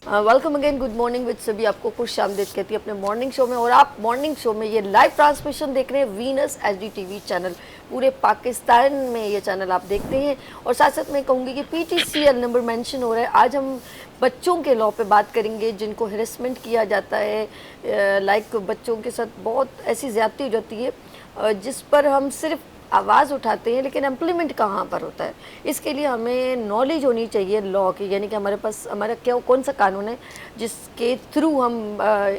Welcome again, good morning with सभी। आपको खुश आमदीद कहती है अपने मॉर्निंग शो में। और आप मॉर्निंग शो में ये लाइव ट्रांसमिशन देख रहे हैं वीनस एचडी टीवी चैनल। पूरे पाकिस्तान में ये चैनल आप देखते हैं। और साथ साथ मैं कहूँगी कि पीटीसीएल नंबर मेंशन हो रहा है। आज हम बच्चों के लॉ पे बात करेंगे जिनको हेरेसमेंट किया जाता है, लाइक बच्चों के साथ बहुत ऐसी ज़्यादती हो जाती है जिस पर हम सिर्फ आवाज़ उठाते हैं, लेकिन इम्प्लीमेंट कहाँ पर होता है। इसके लिए हमें नॉलेज होनी चाहिए लॉ की, यानी कि हमारे पास हमारा क्या कौन सा कानून है जिसके थ्रू हम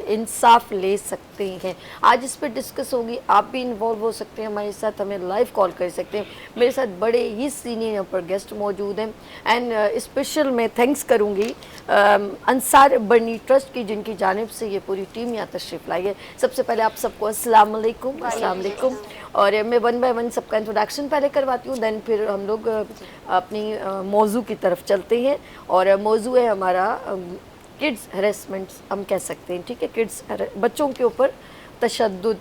इंसाफ ले सकते हैं। आज इस पर डिस्कस होगी। आप भी इन्वॉल्व हो सकते हैं हमारे साथ, हमें लाइव कॉल कर सकते हैं। मेरे साथ बड़े ही सीनियर यहाँ पर गेस्ट मौजूद हैं। एंड स्पेशल मैं थैंक्स करूँगी अंसार बर्नी ट्रस्ट की, जिनकी जानिब से ये पूरी टीम यहाँ तशरीफ़ लाई है। सबसे पहले आप सबको अस्सलाम वालेकुम। अस्सलाम वालेकुम। और मैं वन बाय वन सबका इंट्रोडक्शन पहले करवाती हूँ, देन फिर हम लोग अपनी मौजू की तरफ चलते हैं। और मौजू है हमारा किड्स हरेसमेंट हम कह सकते हैं, ठीक है। किड्स बच्चों के ऊपर तशद्दुद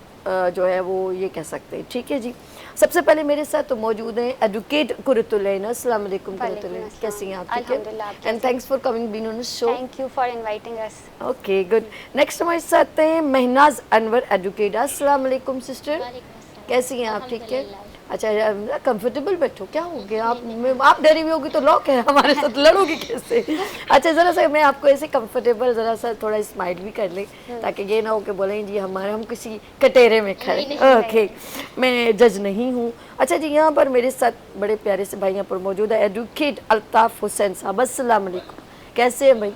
जो है वो ये कह सकते हैं, ठीक है जी। सबसे पहले मेरे साथ मौजूद हैं एडवोकेट कुरतुलैन। अस्सलाम वालेकुम कुरतुलैन, कैसी हैं आप? ठीक है, and thanks for coming being on the show. Thank you for inviting us. Okay, good. Next हमारे साथ हैं महनाज अनवर एडवोकेट। अस्सलाम वालेकुम सिस्टर, कैसी हैं आप? ठीक है, अच्छा कंफर्टेबल बैठो। क्या हो गया आप डरी हुई होगी तो लॉक है, हमारे साथ लड़ोगी कैसे? अच्छा, ज़रा सा मैं आपको ऐसे कंफर्टेबल ज़रा सा थोड़ा स्माइल भी कर ले, ताकि ये ना हो कि बोलें जी हम किसी कटेरे में खड़े। ओके, मैं जज नहीं हूँ। अच्छा जी, यहाँ पर मेरे साथ बड़े प्यारे से भाई यहाँ पर मौजूद है एडवोकेट अल्ताफ़ हुसैन साहब। अस्सलाम वालेकुम, कैसे हैं भाई?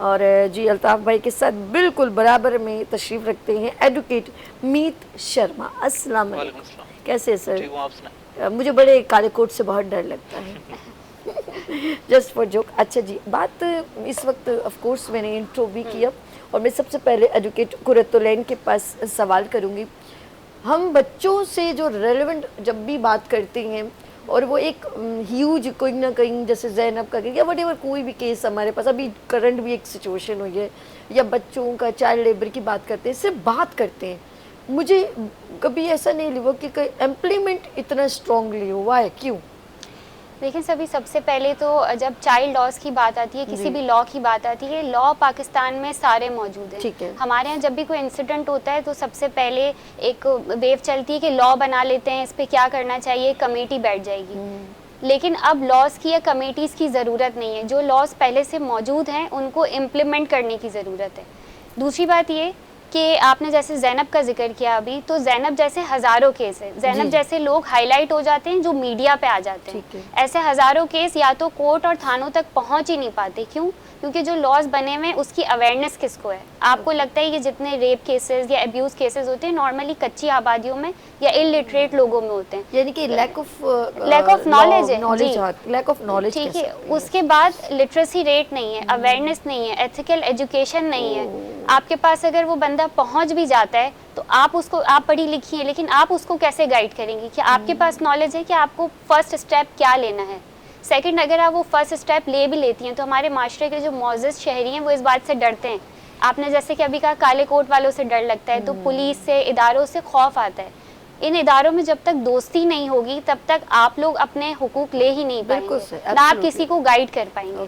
और जी अल्ताफ़ भाई के साथ बिल्कुल बराबर में तशरीफ़ रखते हैं एडवोकेट मीत शर्मा। अस्सलाम वालेकुम, कैसे है सर? मुझे बड़े काले कोट से बहुत डर लगता है। Just for joke. अच्छा जी, बात इस वक्त ऑफ कोर्स मैंने इंट्रो भी किया और मैं सबसे पहले एडवोकेट कुरतुलैन के पास सवाल करूँगी। हम बच्चों से जो रेलेवेंट जब भी बात करते हैं और वो एक ह्यूज कोई ना कहीं, जैसे ज़ैनब का या वट एवर कोई भी केस हमारे पास अभी करंट भी एक सिचुएशन हुई है, या बच्चों का चाइल्ड लेबर की बात करते हैं, सिर्फ बात करते हैं, मुझे कभी ऐसा नहीं लगा कि इम्प्लीमेंट इतना स्ट्रांगली हुआ है। क्यों? देखिए सभी, सबसे पहले तो जब चाइल्ड लॉज की बात आती है, किसी भी लॉ की बात आती है, लॉ पाकिस्तान में सारे मौजूद हैं। ठीक है। हमारे यहाँ जब भी कोई इंसिडेंट होता है तो सबसे पहले एक वेव चलती है कि लॉ बना लेते हैं, इस पे क्या करना चाहिए, कमेटी बैठ जाएगी। लेकिन अब लॉज की या कमेटीज़ की ज़रूरत नहीं है। जो लॉज पहले से मौजूद हैं उनको इम्प्लीमेंट करने की ज़रूरत है। दूसरी बात ये कि आपने जैसे ज़ैनब का जिक्र किया अभी, तो ज़ैनब जैसे हज़ारों केस है। ज़ैनब जैसे लोग हाईलाइट हो जाते हैं जो मीडिया पे आ जाते हैं। ऐसे हज़ारों केस या तो कोर्ट और थानों तक पहुंच ही नहीं पाते। क्यों? क्योंकि जो लॉज बने हुए हैं उसकी अवेयरनेस किसको है? आपको लगता है कि जितने रेप केसेस या अब्यूज़ केसेस होते हैं नॉर्मली कच्ची आबादियों में या इलिटरेट लोगों में होते हैं, यानी कि लैक ऑफ नॉलेज है, लैक ऑफ नॉलेज, ठीक है। उसके बाद लिटरेसी रेट नहीं है, अवेयरनेस नहीं है, एथिकल एजुकेशन नहीं है। आपके पास अगर वो बंदा पहुंच भी जाता है तो आप पढ़ी लिखी हैं, लेकिन आप उसको कैसे गाइड करेंगे कि आपके पास नॉलेज है कि आपको फर्स्ट स्टेप क्या लेना है। सेकंड, अगर आप वो फर्स्ट स्टेप ले भी लेती हैं तो हमारे माशरे के जो मोअज़्ज़ज़ शहरी हैं वो इस बात से डरते हैं। आपने जैसे कि अभी कहा काले कोट वालों से डर लगता है, तो पुलिस से, इदारों से खौफ आता है। इन इदारों में जब तक दोस्ती नहीं होगी तब तक आप लोग अपने हुकूक ले ही नहीं पाएंगे, ना आप किसी को गाइड कर पाएंगे।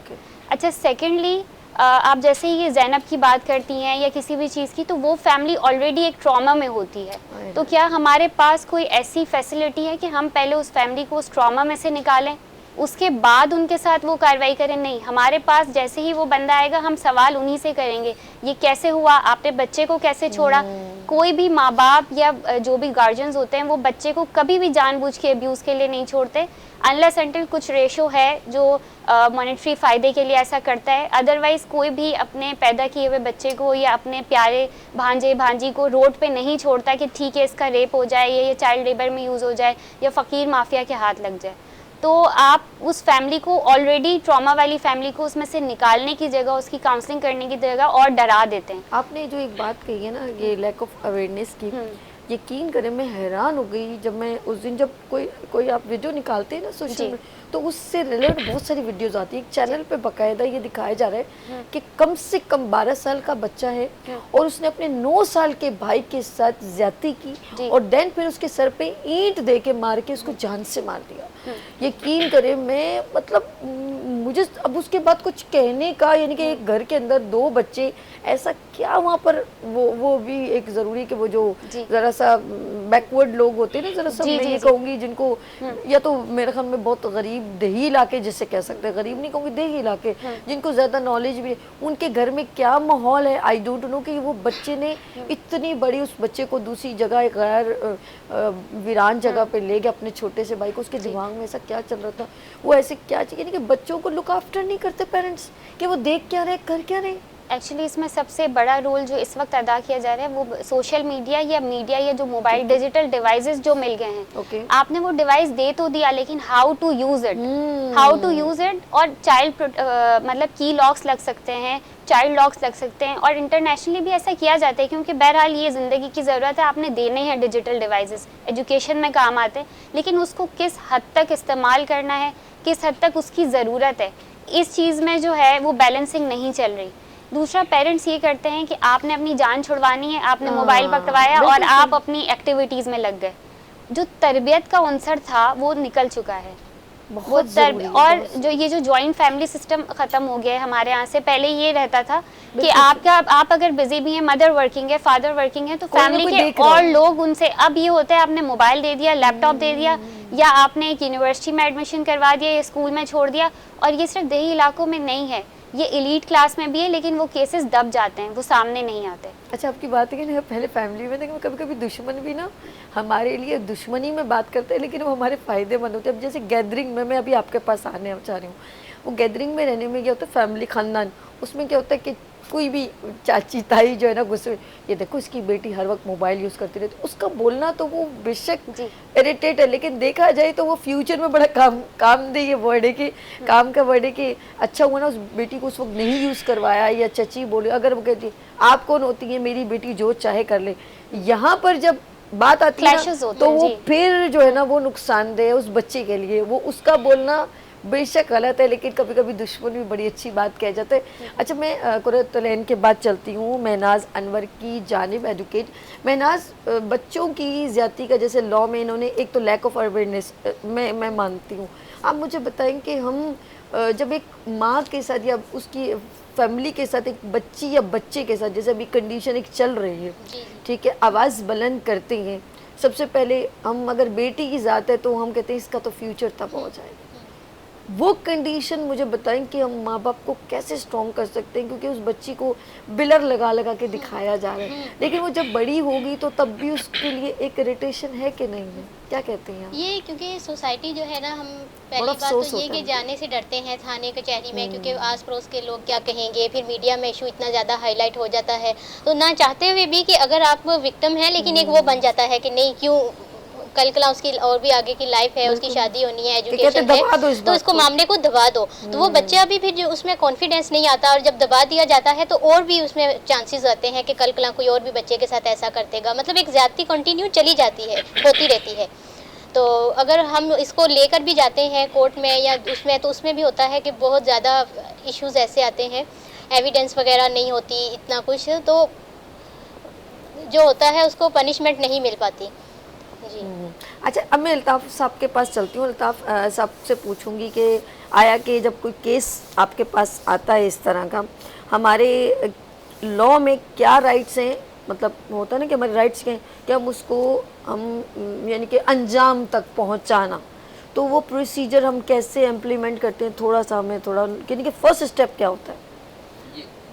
अच्छा, सेकेंडली आप जैसे ही ये ज़ैनब की बात करती हैं या किसी भी चीज़ की, तो वो फैमिली ऑलरेडी एक ट्रॉमा में होती है। तो क्या हमारे पास कोई ऐसी फैसिलिटी है कि हम पहले उस फैमिली को उस ट्रॉमा में से निकालें, उसके बाद उनके साथ वो कार्रवाई करें? नहीं, हमारे पास जैसे ही वो बंदा आएगा हम सवाल उन्हीं से करेंगे, ये कैसे हुआ, आपने बच्चे को कैसे छोड़ा। कोई भी माँ बाप या जो भी गार्जियंस होते हैं वो बच्चे को कभी भी जानबूझ के अब्यूज़ के लिए नहीं छोड़ते, अनलेस अनटिल कुछ रेशो है जो मॉनेटरी फ़ायदे के लिए ऐसा करता है। अदरवाइज़ कोई भी अपने पैदा किए हुए बच्चे को या अपने प्यारे भांजे भांजी को रोड पे नहीं छोड़ता कि ठीक है इसका रेप हो जाए या ये चाइल्ड लेबर में यूज़ हो जाए या फ़कीर माफिया के हाथ लग जाए। तो आप उस फैमिली को, ऑलरेडी ट्रॉमा वाली फैमिली को उसमें से निकालने की जगह, उसकी काउंसलिंग करने की जगह और डरा देते हैं। आपने जो एक बात कही है ना, ये लैक ऑफ अवेयरनेस की, यकीन करें मैं हैरान हो गई जब मैं उस दिन जब कोई आप वीडियो निकालते हैं ना सोशल में, तो उससे रिलेटेड बहुत सारी वीडियोस आती है। एक चैनल पे बकायदा ये दिखाया जा रहा है कि कम से कम 12 साल का बच्चा है और उसने अपने 9 साल के भाई के साथ ज्यादती की और देन फिर उसके सर पे ईंट दे के मार के उसको जान से मार दिया। यकीन करें मैं मतलब मुझे अब उसके बाद कुछ कहने का, यानी कि एक घर के अंदर 2 बच्चे, ऐसा क्या वहाँ पर वो भी एक ज़रूरी कि वो जो ज़रा सा बैकवर्ड लोग होते हैं ना, ज़रा सा मैं ये कहूँगी जिनको, या तो मेरे ख्याल में बहुत गरीब देही इलाके जिससे कह सकते हैं, गरीब नहीं कहूँगी, देही इलाके, जिनको ज़्यादा नॉलेज भी, उनके घर में क्या माहौल है, आई डोंट नो, कि वो बच्चे ने इतनी बड़ी, उस बच्चे को दूसरी जगह, एक गैर वीरान जगह पे ले गया अपने छोटे से भाई को, उसके दिमाग में ऐसा क्या चल रहा था, वो ऐसे क्या चाहिए, यानी कि बच्चों को लुक आफ्टर नहीं करते पेरेंट्स, कि वो देख क्या रहे, कर क्या रहे। एक्चुअली इसमें सबसे बड़ा रोल जो इस वक्त अदा किया जा रहा है वो सोशल मीडिया या जो मोबाइल डिजिटल डिवाइसेस जो मिल गए हैं, आपने वो डिवाइस दे तो दिया, लेकिन हाउ टू यूज इट, और चाइल्ड मतलब की लॉक्स लग सकते हैं, चाइल्ड लॉक्स लग सकते हैं, और इंटरनेशनली भी ऐसा किया जाता है, क्योंकि बहरहाल ये ज़िंदगी की ज़रूरत है, आपने देने हैं डिजिटल डिवाइसेस, एजुकेशन में काम आते हैं, लेकिन उसको किस हद तक इस्तेमाल करना है, किस हद तक उसकी ज़रूरत है, इस चीज़ में जो है वो बैलेंसिंग नहीं चल रही। दूसरा, पेरेंट्स ये करते हैं कि आपने अपनी जान छुड़वानी है, आपने मोबाइल पकड़वाया और आप अपनी एक्टिविटीज़ में लग गए, जो तरबियत का अंसर था वो निकल चुका है। वो और जो ये जो जॉइंट फैमिली सिस्टम ख़त्म हो गया है हमारे यहाँ से। पहले ये रहता था कि आप अगर बिजी भी हैं, मदर वर्किंग है, फादर वर्किंग है, तो फैमिली के और लोग उनसे, अब ये होता है आपने मोबाइल दे दिया, लैपटॉप दे दिया, या आपने एक यूनिवर्सिटी में एडमिशन करवा दिया या स्कूल में छोड़ दिया। और ये सिर्फ देही इलाकों में नहीं है, ये एलीट क्लास में भी है, लेकिन वो केसेस दब जाते हैं, वो सामने नहीं आते। अच्छा, आपकी बात है कि पहले फैमिली में देखो कभी कभी दुश्मन भी ना हमारे लिए दुश्मनी में बात करते हैं, लेकिन वो हमारे फ़ायदेमंद होते हैं। अब जैसे गैदरिंग में, मैं अभी आपके पास आने चाह रही हूँ, वो गैदरिंग में रहने में क्या होता है, फैमिली खानदान, उसमें क्या होता है कि कोई भी चाची ताई जो है ना गुस्से में, ये देखो इसकी बेटी हर वक्त मोबाइल यूज़ करती रहती है, उसका बोलना तो वो बेशक इरिटेट है, लेकिन देखा जाए तो वो फ्यूचर में बड़ा कामदेह वर्ड है, कि काम का वर्ड है, कि अच्छा हुआ ना उस बेटी को उस वक्त नहीं यूज़ करवाया, या चची बोले, अगर वो कहती आप कौन होती है, मेरी बेटी जो चाहे कर ले, यहाँ पर जब बात आती है तो वो फिर जो है ना वो नुकसानदेह है उस बच्चे के लिए। वो उसका बोलना बेशक गलत है, लेकिन कभी कभी दुश्मन भी बड़ी अच्छी बात कह जाते हैं। अच्छा, मैं कुरतुलैन के बाद चलती हूँ महनाज अनवर की जानिब, एडवोकेट महनाज। बच्चों की ज़्यादती का जैसे लॉ में इन्होंने एक तो लैक ऑफ अवेयरनेस मैं मानती हूँ। आप मुझे बताएं कि हम जब एक माँ के साथ या उसकी फैमिली के साथ एक बच्ची या बच्चे के साथ, जैसे अभी कंडीशन एक चल रही है, ठीक है, आवाज़ बुलंद करते हैं, सबसे पहले हम अगर बेटी की ज़ात है तो हम कहते हैं इसका तो फ्यूचर तब हो जाएगा। वो कंडीशन मुझे बताएं कि हम माँ बाप को कैसे स्ट्रॉन्ग कर सकते हैं, क्योंकि उस बच्ची को बिलर लगा लगा के दिखाया जा रहा है, लेकिन वो जब बड़ी होगी तो तब भी उसके लिए एक इरिटेशन है कि नहीं है, क्या कहते हैं आप? ये क्योंकि सोसाइटी जो है ना, हम पहली बात तो ये कि जाने से डरते हैं थाने कचहरी में, क्योंकि आस पड़ोस के लोग क्या कहेंगे, फिर मीडिया में इशू इतना ज़्यादा हाईलाइट हो जाता है, तो ना चाहते हुए भी कि अगर आप विक्टिम हैं, लेकिन एक वो बन जाता है कि नहीं, क्यों कल कला उसकी और भी आगे की लाइफ है, उसकी शादी होनी है, एजुकेशन है, तो इसको मामले को दबा दो, तो वो बच्चा भी फिर जो उसमें कॉन्फिडेंस नहीं आता, और जब दबा दिया जाता है तो और भी उसमें चांसेस आते हैं कि कल कला कोई और भी बच्चे के साथ ऐसा कर देगा, मतलब एक ज्यादती कंटिन्यू चली जाती है, होती रहती है। तो अगर हम इसको लेकर भी जाते हैं कोर्ट में या उसमें, तो उसमें भी होता है कि बहुत ज़्यादा इश्यूज ऐसे आते हैं, एविडेंस वगैरह नहीं होती, इतना कुछ, तो जो होता है उसको पनिशमेंट नहीं मिल पाती। अच्छा, अब मैं अल्ताफ़ साहब के पास चलती हूँ। अल्ताफ़ साहब से पूछूंगी कि आया कि जब कोई केस आपके पास आता है इस तरह का, हमारे लॉ में क्या राइट्स हैं, मतलब होता है ना कि हमारे राइट्स के हैं कि हम उसको यानी कि अंजाम तक पहुँचाना, तो वो प्रोसीजर हम कैसे इम्प्लीमेंट करते हैं, थोड़ा सा हमें यानी कि फर्स्ट स्टेप क्या होता है?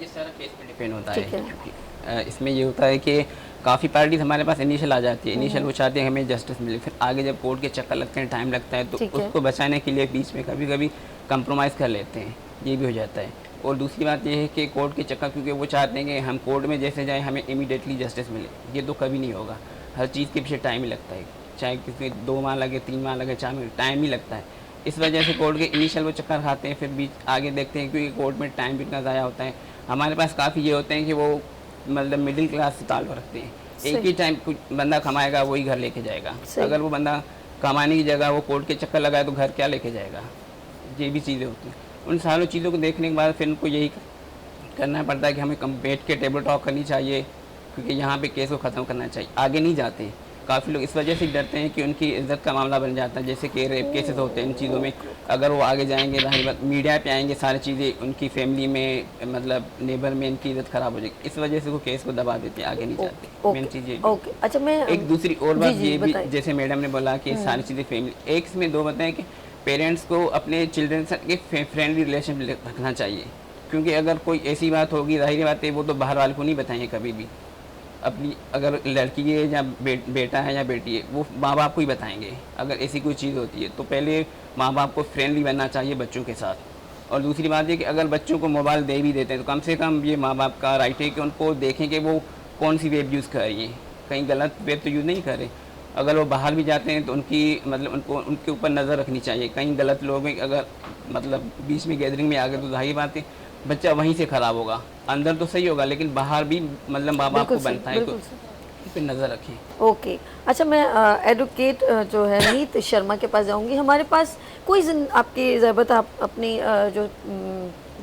ये सारा केस पे डिपेंड होता है। इसमें ये होता है कि काफ़ी पार्टीज हमारे पास इनिशियल आ जाती है, इनिशियल वो चाहते हैं हमें जस्टिस मिले, फिर आगे जब कोर्ट के चक्कर लगते हैं, टाइम लगता है, तो उसको बचाने के लिए बीच में कभी कभी कंप्रोमाइज़ कर लेते हैं, ये भी हो जाता है। और दूसरी बात ये है कि कोर्ट के चक्कर, क्योंकि वो चाहते हैं कि हम कोर्ट में जैसे जाए हमें इमीडिएटली जस्टिस मिले, ये तो कभी नहीं होगा, हर चीज़ के पीछे टाइम ही लगता है, चाहे किसी 2 माह लगे, 3 माह लगे, 4 माह, टाइम ही लगता है। इस वजह से कोर्ट के इनिशियल वो चक्कर खाते हैं, फिर बीच आगे देखते हैं, क्योंकि कोर्ट में टाइम भी इतना ज़ाया होता है। हमारे पास काफ़ी ये होते हैं कि वो मतलब मिडिल क्लास से ताल्लुक़ रखते हैं, एक ही टाइम कुछ बंदा कमाएगा वही घर लेके जाएगा, अगर वो बंदा कमाने की जगह वो कोर्ट के चक्कर लगाए तो घर क्या लेके जाएगा, ये भी चीज़ें होती हैं। उन सारों चीज़ों को देखने के बाद फिर उनको यही करना पड़ता है कि हमें बैठ के टेबल टॉक करनी चाहिए, क्योंकि यहाँ पे केस को ख़त्म करना चाहिए, आगे नहीं जाते। काफ़ी लोग इस वजह से डरते हैं कि उनकी इज्जत का मामला बन जाता है, जैसे कि रेप केसेस होते हैं इन चीज़ों में। अगर वो आगे जाएंगे जाहिर बात मीडिया पे आएंगे, सारी चीज़ें उनकी फैमिली में मतलब नेबर में इनकी इज्जत ख़राब हो जाएगी, इस वजह से वो केस को दबा देते हैं, आगे नहीं जाते। मेन चीज़ ये। ओके, अच्छा मैं एक दूसरी और बात ये भी, जैसे मैडम ने बोला कि सारी चीज़ें फैमिली, एक इसमें दो बताएं कि पेरेंट्स को अपने चिल्ड्रन से एक फ्रेंडली रिलेशन रखना चाहिए, क्योंकि अगर कोई ऐसी बात होगी जाहिर बात है वो तो बाहर वाले को नहीं बताएंगे कभी भी। अपनी अगर लड़की है या बेटा है या बेटी है वो माँ बाप को ही बताएंगे अगर ऐसी कोई चीज़ होती है। तो पहले माँ बाप को फ्रेंडली बनना चाहिए बच्चों के साथ। और दूसरी बात ये कि अगर बच्चों को मोबाइल दे भी देते हैं तो कम से कम ये माँ बाप का राइट है कि उनको देखें कि वो कौन सी वेब यूज़ कर रही है, कहीं गलत वेब तो यूज़ नहीं कर रहे। अगर वो बाहर भी जाते हैं तो उनकी मतलब उनको उनके ऊपर नज़र रखनी चाहिए, कहीं गलत लोग अगर मतलब बीच में गैदरिंग में आ गए तो जाहिर बात है बच्चा वहीं से ख़राब होगा। अंदर तो सही होगा लेकिन बाहर भी मतलब माँ बाप को बनता है, तो इस पर नज़र रखें। ओके, अच्छा मैं एडवोकेट जो है नीत शर्मा के पास जाऊंगी। हमारे पास कोई आपकी ज़रूरत आप अपनी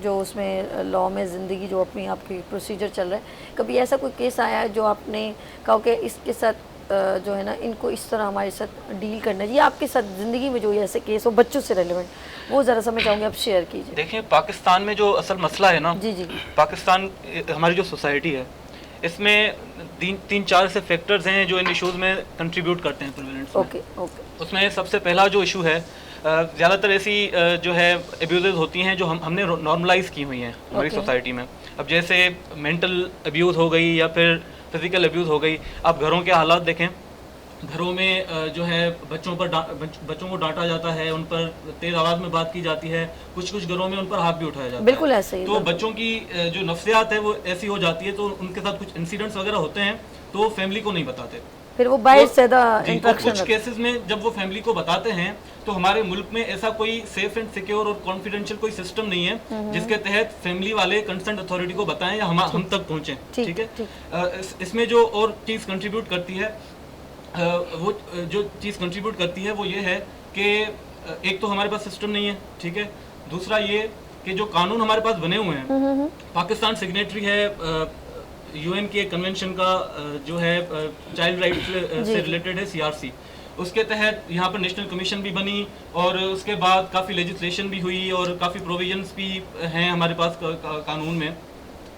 जो उसमें लॉ में ज़िंदगी जो अपनी आपकी प्रोसीजर चल रहा है, कभी ऐसा कोई केस आया है जो आपने कहा कि इसके साथ जो है ना इनको इस तरह हमारे साथ डील करना चाहिए, आपके साथ ज़िंदगी में जो ऐसे केस हो बच्चों से रेलिवेंट, वो ज़रा सा मैं चाहूँगी आप शेयर कीजिए। देखिए पाकिस्तान में जो असल मसला है ना, जी जी, पाकिस्तान हमारी जो सोसाइटी है इसमें तीन चार ऐसे फैक्टर्स हैं जो इन इश्यूज़ में कंट्रीब्यूट करते हैं प्रिवेलेंस में। ओके ओके, उसमें सबसे पहला जो इशू है, ज़्यादातर ऐसी जो है एब्यूज़ होती हैं जो हमने नॉर्मलाइज़ की हुई हैं हमारी सोसाइटी में। अब जैसे मेंटल अब्यूज़ हो गई या फिर फिज़िकल अब्यूज़ हो गई। आप घरों के हालात देखें, घरों में जो है बच्चों को डांटा जाता है, उन पर तेज़ आवाज़ में बात की जाती है, कुछ घरों में उन पर हाथ भी उठाया जाता है। बिल्कुल ऐसे ही। तो बच्चों की जो नफ्सियात है वो ऐसी हो जाती है, तो उनके साथ कुछ इंसिडेंट्स वगैरह होते हैं तो फैमिली को नहीं बताते, फिर वो बाहर से कुछ केसेस में जब वो फैमिली को बताते हैं तो हमारे मुल्क में ऐसा कोई सेफ एंड सिक्योर और कॉन्फिडेंशियल कोई सिस्टम नहीं है जिसके तहत फैमिली वाले कंसर्न अथॉरिटी को बताएं या हम तक पहुंचे। ठीक है, इसमें जो और चीज़ कंट्रीब्यूट करती है वो जो चीज़ कंट्रीब्यूट करती है वो ये है कि एक तो हमारे पास सिस्टम नहीं है, ठीक है। दूसरा ये कि जो कानून हमारे पास बने हुए हैं, पाकिस्तान सिग्नेटरी है यूएन के कन्वेंशन का जो है चाइल्ड राइट्स से रिलेटेड है CRC, उसके तहत यहाँ पर नेशनल कमीशन भी बनी और उसके बाद काफ़ी लेजिस्लेशन भी हुई और काफ़ी प्रोविजंस भी हैं हमारे पास कानून में,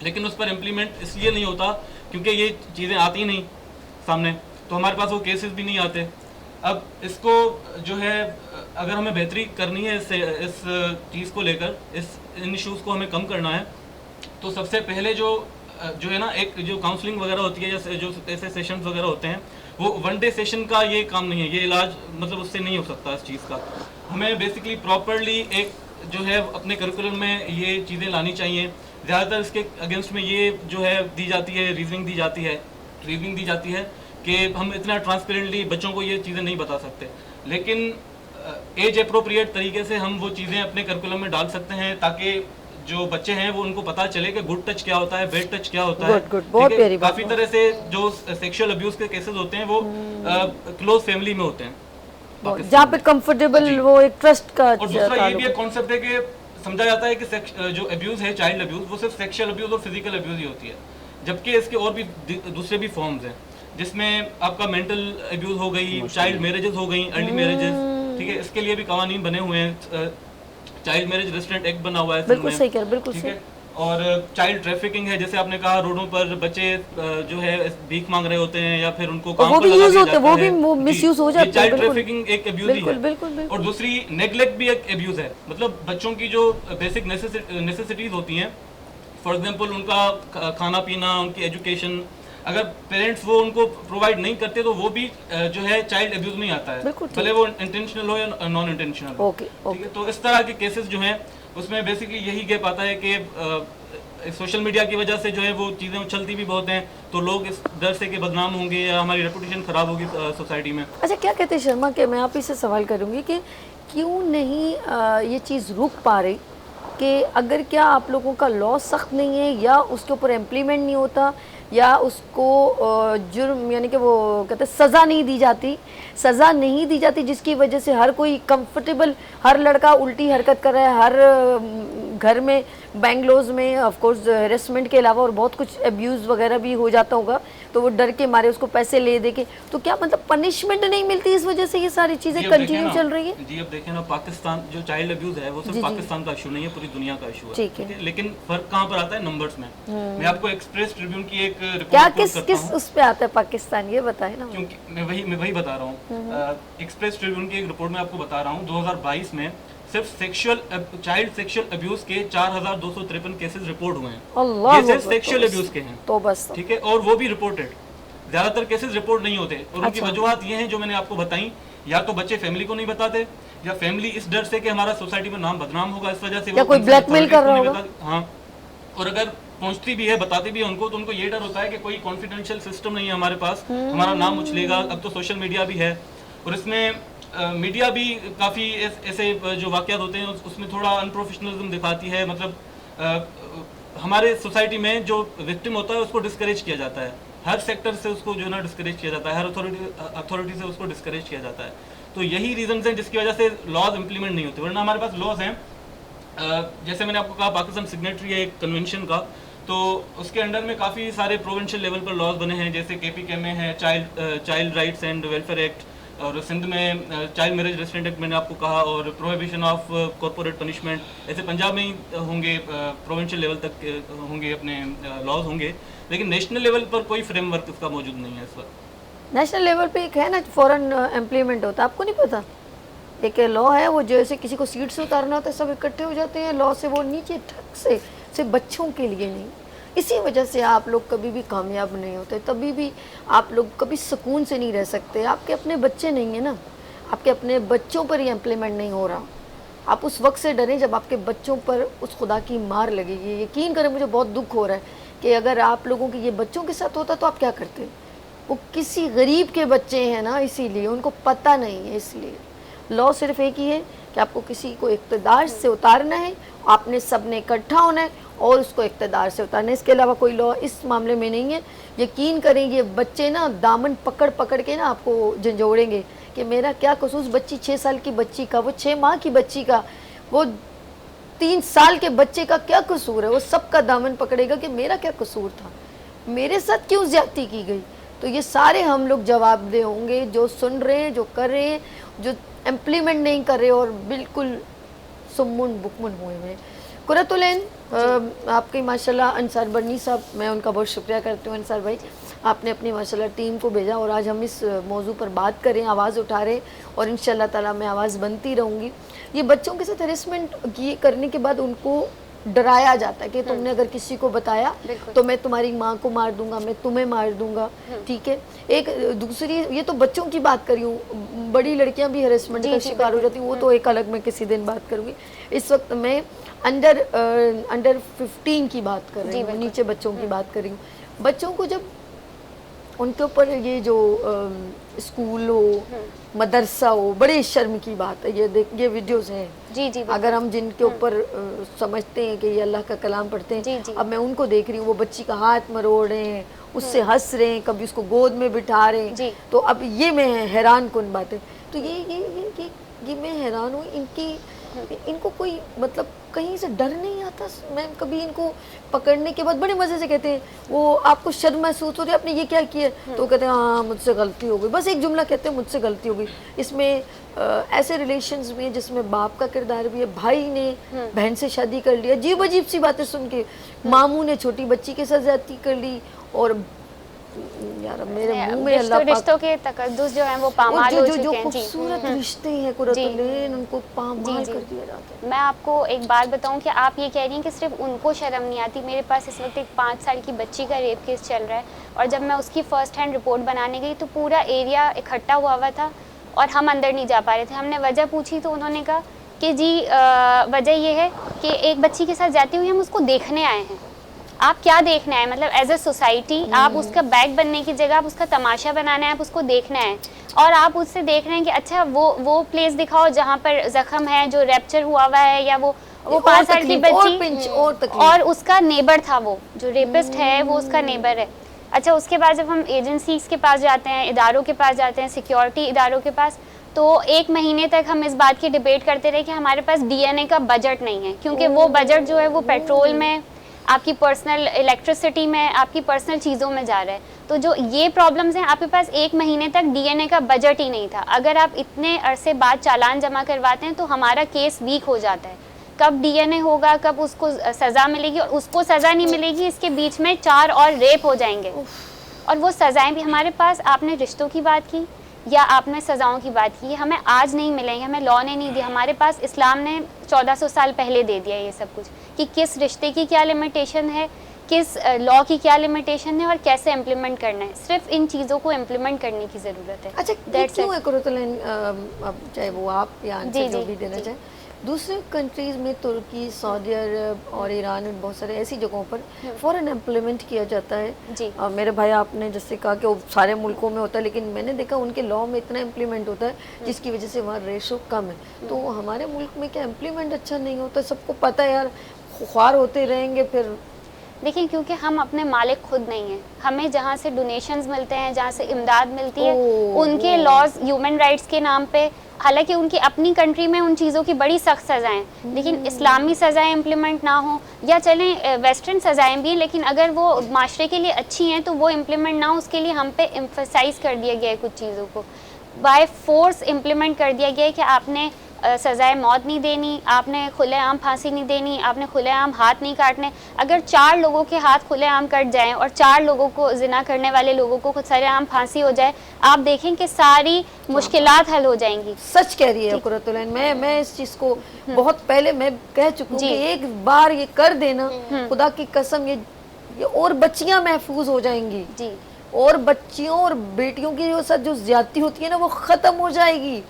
लेकिन उस पर इम्प्लीमेंट इसलिए नहीं होता क्योंकि ये चीज़ें आती नहीं सामने, तो हमारे पास वो केसेस भी नहीं आते। अब इसको जो है अगर हमें बेहतरी करनी है इस चीज़ को लेकर, इन इश्यूज़ को हमें कम करना है, तो सबसे पहले जो है ना एक जो काउंसलिंग वगैरह होती है या जो ऐसे सेशंस वगैरह होते हैं वो वन डे सेशन का ये काम नहीं है, ये इलाज मतलब उससे नहीं हो सकता इस चीज़ का। हमें बेसिकली प्रॉपरली एक जो है अपने करिकुलम में ये चीज़ें लानी चाहिए। ज़्यादातर इसके अगेंस्ट में ये जो है दी जाती है, रीजनिंग दी जाती है कि हम इतना ट्रांसपेरेंटली बच्चों को ये चीज़ें नहीं बता सकते, लेकिन एज अप्रोप्रिएट तरीके से हम वो चीज़ें अपने करिकुलम में डाल सकते हैं ताकि जो बच्चे हैं वो उनको पता चले कि गुड टच क्या होता है, बैड टच क्या होता है। काफ़ी तरह से जो सेक्सुअल अब्यूज़ के केसेस होते हैं वो क्लोज फैमिली में होते हैं जहाँ पे कंफर्टेबल वो एक ट्रस्ट का। और दूसरा ये भी एक कॉन्सेप्ट है कि समझा जाता है कि जो अब्यूज़ है चाइल्ड अब्यूज़ वो सिर्फ सेक्सुअल अब्यूज़ और फिजिकल अब्यूज़ ही होती है, जबकि इसके और भी दूसरे भी फॉर्म्स हैं जिसमें आपका मेंटल अब्यूज़ हो गई, चाइल्ड मैरिजेस हो गई, अर्ली मैरिजेस, ठीक है। इसके लिए भी कानून बने हुए हैं, चाइल्ड मैरिज रेस्ट्रेंट एक्ट बना हुआ है, बिल्कुल सही कह, बिल्कुल सही। और चाइल्ड ट्रैफिकिंग है, जैसे आपने कहा रोडों पर बच्चे जो है भीख मांग रहे होते हैं या फिर उनको काम पर लगा दिया जाता है, वो भी मिसयूज हो जाता है। चाइल्ड ट्रैफिकिंग एक अब्यूज ही है। और दूसरी नेग्लेक्ट भी एक अब्यूज है, मतलब बच्चों की जो बेसिक नेसेसिटीज होती हैं, फॉर एग्जांपल उनका खाना पीना, उनकी एजुकेशन, अगर पेरेंट्स वो उनको प्रोवाइड नहीं करते तो वो भी जो है चाइल्ड अब्यूज में आता है, भले वो इंटेंशनल हो या नॉन इंटेंशनल हो। ठीक है, तो इस तरह के केसेस जो हैं उसमें बेसिकली यही गैप आता है कि सोशल मीडिया की वजह से जो है वो चीज़ें उछलती भी बहुत हैं, तो लोग इस डर से कि बदनाम होंगे या हमारी रेपुटेशन ख़राब होगी सोसाइटी में। अच्छा, क्या कहते हैं शर्मा के, मैं आप इससे सवाल करूँगी कि क्यों नहीं ये चीज़ रुक पा रही, कि अगर क्या आप लोगों का लॉ सख्त नहीं है या उसके ऊपर इम्प्लीमेंट नहीं होता या उसको जुर्म यानी कि वो कहते हैं सज़ा नहीं दी जाती जिसकी वजह से हर कोई कंफर्टेबल, हर लड़का उल्टी हरकत कर रहा है, हर घर में बेंगलोर में ऑफ कोर्स हेरेसमेंट के अलावा और बहुत कुछ अब्यूज़ वगैरह भी हो जाता होगा, तो वो डर के मारे उसको पैसे ले दे के, तो क्या मतलब पनिशमेंट नहीं मिलती इस वजह से ये सारी चीजें कंटिन्यू चल रही है? जी अब देखें ना, पाकिस्तान जो चाइल्ड अब्यूज है वो सिर्फ पाकिस्तान का इशू नहीं है, पूरी दुनिया का इशू है, ठीक है। लेकिन फर्क कहाँ पर आता है? नंबर्स में। मैं आपको एक्सप्रेस ट्रिब्यून की एक रिपोर्ट क्या किस उस पे आता है पाकिस्तान, ये बताए ना। क्योंकि मैं वही बता रहा हूँ। एक्सप्रेस ट्रिब्यून की एक रिपोर्ट में आपको बता रहा हूँ, 2022 में सिर्फ चाइल्ड सेक्सुअल अब्यूज के 4253 केसेस रिपोर्ट हुए हैं। ये सिर्फ सेक्सुअल अब्यूज के हैं, तो बस, ठीक है, और वो भी रिपोर्टेड। ज्यादातर केसेस रिपोर्ट नहीं होते, और उनकी वजूहत ये हैं जो मैंने आपको बताई। या तो बच्चे फैमिली को नहीं बताते, या फैमिली इस डर से कि हमारा सोसाइटी में नाम बदनाम होगा इस वजह से, या कोई ब्लैकमेल कर रहा होगा। हाँ, और अगर पहुंचती भी है, बताती भी है उनको, तो उनको ये डर होता है कि कोई कॉन्फिडेंशियल सिस्टम नहीं है हमारे पास, हमारा नाम उछलेगा। अब तो सोशल मीडिया भी है, और इसमें मीडिया भी काफ़ी ऐसे जो वाक़यात होते हैं उसमें थोड़ा अनप्रोफेशनलिज्म दिखाती है। मतलब हमारे सोसाइटी में जो विक्टिम होता है उसको डिस्करेज किया जाता है, हर सेक्टर से उसको जो है ना डिस्करेज किया जाता है, हर अथॉरिटी से उसको डिस्करेज किया जाता है। तो यही रीजंस हैं जिसकी वजह से लॉज इम्प्लीमेंट नहीं होते, वरना हमारे पास लॉज हैं। जैसे मैंने आपको कहा, पाकिस्तान सिग्नेटरी है एक कन्वेंशन का, तो उसके अंडर में काफ़ी सारे प्रोविंशियल लेवल पर लॉज बने हैं, जैसे KPK में है child rights and welfare act, और सिंध में चाइल्ड मैरिज रेस्ट्रेंट एक्ट मैंने आपको कहा, और प्रोहिबिशन ऑफ कॉर्पोरेट पनिशमेंट। ऐसे पंजाब में ही होंगे, प्रोविंशियल लेवल तक होंगे अपने लॉज होंगे, लेकिन नेशनल लेवल पर कोई फ्रेमवर्क इसका मौजूद नहीं है इस वक्त। नेशनल लेवल पे एक है ना, फॉरेन एम्प्लॉयमेंट होता है, आपको नहीं पता? एक लॉ है, वो जैसे किसी को सीट से उतारना होता है, सब इकट्ठे हो जाते हैं लॉ से, वो नीचे ठक से, सिर्फ बच्चों के लिए नहीं। इसी वजह से आप लोग कभी भी कामयाब नहीं होते, तभी भी आप लोग कभी सुकून से नहीं रह सकते। आपके अपने बच्चे नहीं है ना, आपके अपने बच्चों पर ही इम्प्लीमेंट नहीं हो रहा। आप उस वक्त से डरें जब आपके बच्चों पर उस खुदा की मार लगेगी। यकीन करें, मुझे बहुत दुख हो रहा है कि अगर आप लोगों के ये बच्चों के साथ होता तो आप क्या करते? वो किसी गरीब के बच्चे हैं ना, इसीलिए उनको पता नहीं है। इसलिए लॉ सिर्फ एक ही है कि आपको किसी को इक़्तिदार से उतारना है, आपने सब ने इकट्ठा होना है और उसको इक़्तिदार से उतारना है। इसके अलावा कोई लॉ इस मामले में नहीं है। यकीन करें, ये बच्चे ना दामन पकड़ पकड़ के ना आपको झंझोड़ेंगे कि मेरा क्या कसूर। बच्ची 6 साल की बच्ची का, वो 6 माह की बच्ची का, वो 3 साल के बच्चे का क्या कसूर है? वो सबका दामन पकड़ेगा कि मेरा क्या कसूर था, मेरे साथ क्यों ज्यादती की गई। तो ये सारे हम लोग जवाबदेह होंगे, जो सुन रहे हैं, जो कर रहे हैं, जो इम्प्लीमेंट नहीं कर रहे और बिल्कुल सुम्मुन बुकमुन हुए हैं। कुरतुलैन, आपके माशाल्लाह अंसार बर्नी साहब, मैं उनका बहुत शुक्रिया करती हूँ। अंसार भाई, आपने अपनी माशाल्लाह टीम को भेजा और आज हम इस मौजू पर बात करें, आवाज़ उठा रहे, और इंशाल्लाह ताला मैं आवाज़ बनती रहूँगी। ये बच्चों के साथ हेरेसमेंट ये करने के बाद उनको डराया जाता है कि तुमने अगर किसी को बताया तो मैं तुम्हारी माँ को मार दूंगा, मैं तुम्हें मार दूंगा, ठीक है। एक दूसरी, ये तो बच्चों की बात करी हूँ, बड़ी लड़कियां भी हेरेसमेंट का शिकार हो जाती हैं, वो तो एक अलग मैं किसी दिन बात करूँगी। इस वक्त मैं अंडर 15 की बात कर रही हूँ, नीचे बच्चों की बात कर रही हूँ। बच्चों को जब उनके ऊपर ये जो स्कूल हो, मदरसा हो, बड़ी शर्म की बात है। ये वीडियोस हैं जी, अगर हम जिनके ऊपर समझते हैं कि ये अल्लाह का कलाम पढ़ते हैं, अब मैं उनको देख रही हूँ, वो बच्ची का हाथ मरोड़ रहे हैं, उससे हंस रहे हैं, कभी उसको गोद में बिठा रहे हैं। तो अब ये मैं हैरान कुन बात है। तो ये मैं हैरान हूँ, इनको कोई मतलब कहीं से डर नहीं आता। मैं कभी इनको पकड़ने के बाद बड़े मज़े से कहते हैं, वो आपको शर्म महसूस हो रही है, आपने ये क्या किया? तो कहते हैं हाँ मुझसे गलती हो गई, बस एक जुमला कहते हैं मुझसे गलती हो गई। इसमें ऐसे रिलेशंस में जिसमें बाप का किरदार भी है, भाई ने बहन से शादी कर लिया, अजीब अजीब सी बातें सुन के, मामू ने छोटी बच्ची के साथ ज्यादती कर ली, और यार मेरे मुंह में अल्लाह पाक रिश्तों के तकद्दुस जो है वो पामाल हो चुके हैं। जो खूबसूरत रिश्ते हैं कुरतुलैन, उनको पामाल कर दिया जाता है। मैं आपको एक बात बताऊं कि आप ये कह रही हैं कि सिर्फ उनको शर्म नहीं आती। मेरे पास इस वक्त एक 5 साल की बच्ची का रेप केस चल रहा है, और जब मैं उसकी फर्स्ट हैंड रिपोर्ट बनाने गई तो पूरा एरिया इकट्ठा हुआ था और हम अंदर नहीं जा पा रहे थे। हमने वजह पूछी तो उन्होंने कहा कि जी वजह ये है कि एक बच्ची के साथ जाती हुई हम उसको देखने आए हैं। आप क्या देखना है, मतलब एज ए सोसाइटी आप उसका बैग बनने की जगह आप उसका तमाशा बनाना है, आप उसको देखना है, और आप उससे देख रहे हैं कि अच्छा वो प्लेस दिखाओ जहाँ पर जख्म है, जो रैप्चर हुआ है, या वो 5 साल की बच्ची और उसका नेबर था, वो जो रेपिस्ट है वो उसका नेबर है। अच्छा, उसके बाद जब हम एजेंसीज के पास जाते हैं, इदारों के पास जाते हैं, सिक्योरिटी इदारों के पास, तो 1 महीने तक हम इस बात की डिबेट करते रहे कि हमारे पास DNA का बजट नहीं है, क्योंकि वो बजट जो है वो पेट्रोल में, आपकी पर्सनल इलेक्ट्रिसिटी में, आपकी पर्सनल चीज़ों में जा रहा है। तो जो ये प्रॉब्लम्स हैं, आपके पास 1 महीने तक डीएनए का बजट ही नहीं था। अगर आप इतने अरसे बाद चालान जमा करवाते हैं तो हमारा केस वीक हो जाता है। कब डीएनए होगा, कब उसको सज़ा मिलेगी, और उसको सज़ा नहीं मिलेगी, इसके बीच में 4 और रेप हो जाएंगे। और वो सज़ाएं भी हमारे पास, आपने रिश्तों की बात की या आपने सज़ाओं की बात की, हमें आज नहीं मिलेंगे, हमें लॉ ने नहीं दिया। हमारे पास इस्लाम ने 1400 साल पहले दे दिया ये सब कुछ, कि किस रिश्ते की क्या लिमिटेशन है, किस लॉ की क्या लिमिटेशन है और कैसे इम्प्लीमेंट करना है। सिर्फ इन चीज़ों को इम्प्लीमेंट करने की ज़रूरत है। अच्छा, क्यों है कुरतुलैन, चाहे वो आप या आंसर जो भी देना चाहें, दूसरे कंट्रीज़ में तुर्की, सऊदी अरब और ईरान में बहुत सारे ऐसी जगहों पर फ़ौरन इम्प्लीमेंट किया जाता है जी। मेरे भाई आपने जैसे कहा कि वो सारे मुल्कों में होता है, लेकिन मैंने देखा उनके लॉ में इतना इम्प्लीमेंट होता है जिसकी वजह से वहाँ रेशो कम है। तो हमारे मुल्क में क्या इम्प्लीमेंट अच्छा नहीं होता? सबको पता है यार, ख्वार होते रहेंगे फिर। देखिए, क्योंकि हम अपने मालिक खुद नहीं हैं। हमें जहाँ से डोनेशंस मिलते हैं, जहाँ से इमदाद मिलती है, उनके लॉज ह्यूमन राइट्स के नाम पे, हालांकि उनकी अपनी कंट्री में उन चीज़ों की बड़ी सख्त सज़ाएं, लेकिन इस्लामी सज़ाएं इम्प्लीमेंट ना हो, या चलें वेस्टर्न सज़ाएं भी, लेकिन अगर वो माशरे के लिए अच्छी हैं तो वो इम्प्लीमेंट ना हो, उसके लिए हम पे एम्फसाइज़ कर दिया गया है कुछ चीज़ों को, बाय फोर्स इम्प्लीमेंट कर दिया गया है कि आपने सज़ाए मौत नहीं देनी, आपने खुलेआम फांसी नहीं देनी, आपने खुलेआम हाथ नहीं काटने। अगर 4 लोगों के हाथ खुलेआम कट जाएं और 4 लोगों को जिना करने वाले लोगों को सरेआम फांसी हो जाए, आप देखें कि सारी मुश्किलात हल हो जाएंगी। सच कह रही है कुरतुलैन, मैं इस चीज़ को बहुत पहले मैं कह चुकी हूँ कि एक बार ये कर देना, खुदा की कसम, ये और बच्चियाँ महफूज हो जाएंगी जी, और बच्चियों और बेटियों की जो ज्यादती होती है ना, वो ख़त्म हो जाएगी।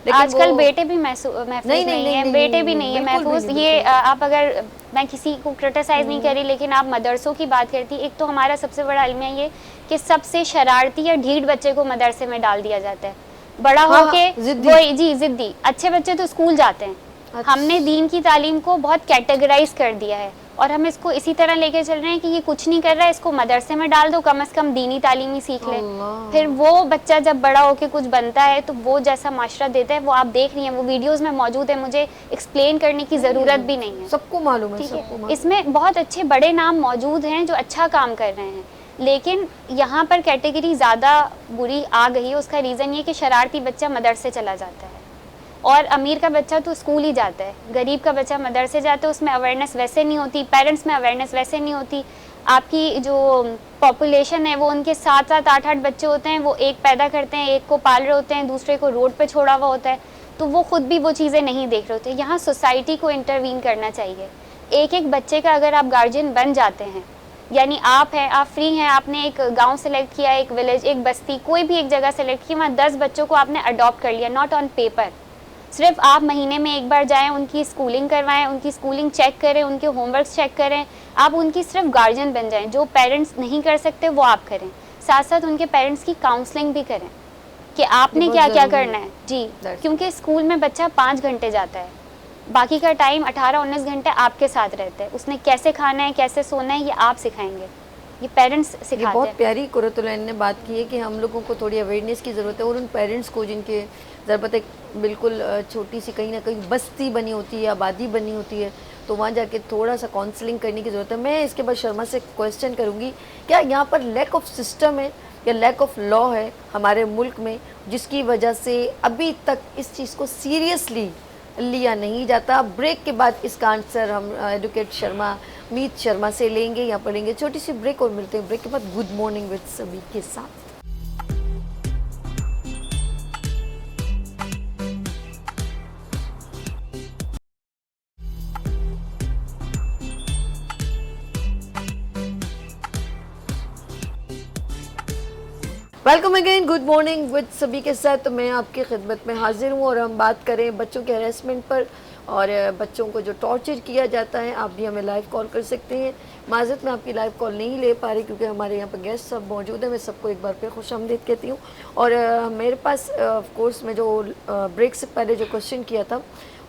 आजकल बेटे भी महफूज नहीं है, बेटे भी नहीं है महफूज। ये आप, अगर मैं किसी को क्रिटिसाइज नहीं कर रही, लेकिन आप मदरसों की बात करती, एक तो हमारा सबसे बड़ा अलमिया ये कि सबसे शरारती या ढीठ बच्चे को मदरसे में डाल दिया जाता है। बड़ा होके वही जी जिद्दी, अच्छे बच्चे तो स्कूल जाते हैं। हमने दीन की तालीम को बहुत कैटेगराइज कर दिया है और हम इसको इसी तरह लेके चल रहे हैं कि ये कुछ नहीं कर रहा है, इसको मदरसे में डाल दो, कम से कम दीनी तालीम ही सीख ले। फिर वो बच्चा जब बड़ा होके कुछ बनता है तो वो जैसा माशरा देता है, वो आप देख रही हैं, वो वीडियोस में मौजूद है, मुझे एक्सप्लेन करने की ज़रूरत भी नहीं है, सबको मालूम है, सबको मालूम। इसमें बहुत अच्छे बड़े नाम मौजूद हैं जो अच्छा काम कर रहे हैं, लेकिन यहाँ पर कैटेगरी ज़्यादा बुरी आ गई है। उसका रीज़न ये कि शरारती बच्चा मदरसे चला जाता है और अमीर का बच्चा तो स्कूल ही जाता है, गरीब का बच्चा मदरसे जाता है, उसमें अवेयरनेस वैसे नहीं होती, पेरेंट्स में अवेयरनेस वैसे नहीं होती। आपकी जो पॉपुलेशन है वो उनके 7-7, 8-8 बच्चे होते हैं, वो एक पैदा करते हैं, एक को पाल रहे होते हैं, दूसरे को रोड पे छोड़ा हुआ होता है, तो वो खुद भी वो चीज़ें नहीं देख रहे होते। यहाँ सोसाइटी को इंटरवीन करना चाहिए। एक एक बच्चे का अगर आप गार्जियन बन जाते हैं, यानी आप हैं, आप फ्री हैं, आपने एक गांव सेलेक्ट किया, एक विलेज, एक बस्ती, कोई भी एक जगह सेलेक्ट की, वहाँ 10 बच्चों को आपने अडॉप्ट कर लिया, नॉट ऑन पेपर। सिर्फ आप महीने में एक बार जाएं, उनकी स्कूलिंग करवाएं, उनकी स्कूलिंग चेक करें, उनके होमवर्क चेक करें, आप उनकी सिर्फ गार्जियन बन जाएं। जो पेरेंट्स नहीं कर सकते वो आप करें, साथ साथ उनके पेरेंट्स की काउंसलिंग भी करें कि आपने क्या क्या करना है जी। क्योंकि स्कूल में बच्चा 5 घंटे जाता है, बाकी का टाइम 18-19 घंटे आपके साथ रहता है। उसने कैसे खाना है, कैसे सोना है, ये आप सिखाएंगे, ये पेरेंट्स सिखाते हैं। बहुत प्यारी कुरतुलैन ने बात की है कि हम लोगों को थोड़ी अवेयरनेस की ज़रूरत है, और उन पेरेंट्स को जिनके ज़रूरत है, बिल्कुल छोटी सी कहीं ना कहीं बस्ती बनी होती है, आबादी बनी होती है, तो वहाँ जाके थोड़ा सा काउंसलिंग करने की ज़रूरत है। मैं इसके बाद शर्मा से क्वेश्चन करूँगी, क्या यहाँ पर लैक ऑफ सिस्टम है या लैक ऑफ लॉ है हमारे मुल्क में, जिसकी वजह से अभी तक इस चीज़ को सीरियसली लिया नहीं जाता? ब्रेक के बाद इसका आंसर हम एडवोकेट शर्मा, मीत शर्मा से लेंगे। यहाँ पर लेंगे छोटी सी ब्रेक और मिलते हैं ब्रेक के बाद गुड मॉर्निंग विद सभी के साथ। Welcome again, good morning with सभी के साथ। तो मैं आपकी खिदमत में हाजिर हूँ और हम बात करें बच्चों के हरेसमेंट पर और बच्चों को जो टॉर्चर किया जाता है। आप भी हमें लाइव कॉल कर सकते हैं। माज़रत मैं आपकी लाइव कॉल नहीं ले पा रही क्योंकि हमारे यहाँ पर गेस्ट सब मौजूद हैं। मैं सबको एक बार फिर खुशामदीद कहती हूँ। और मेरे पास ऑफ कोर्स मैं जो ब्रेक से पहले जो क्वेश्चन किया था,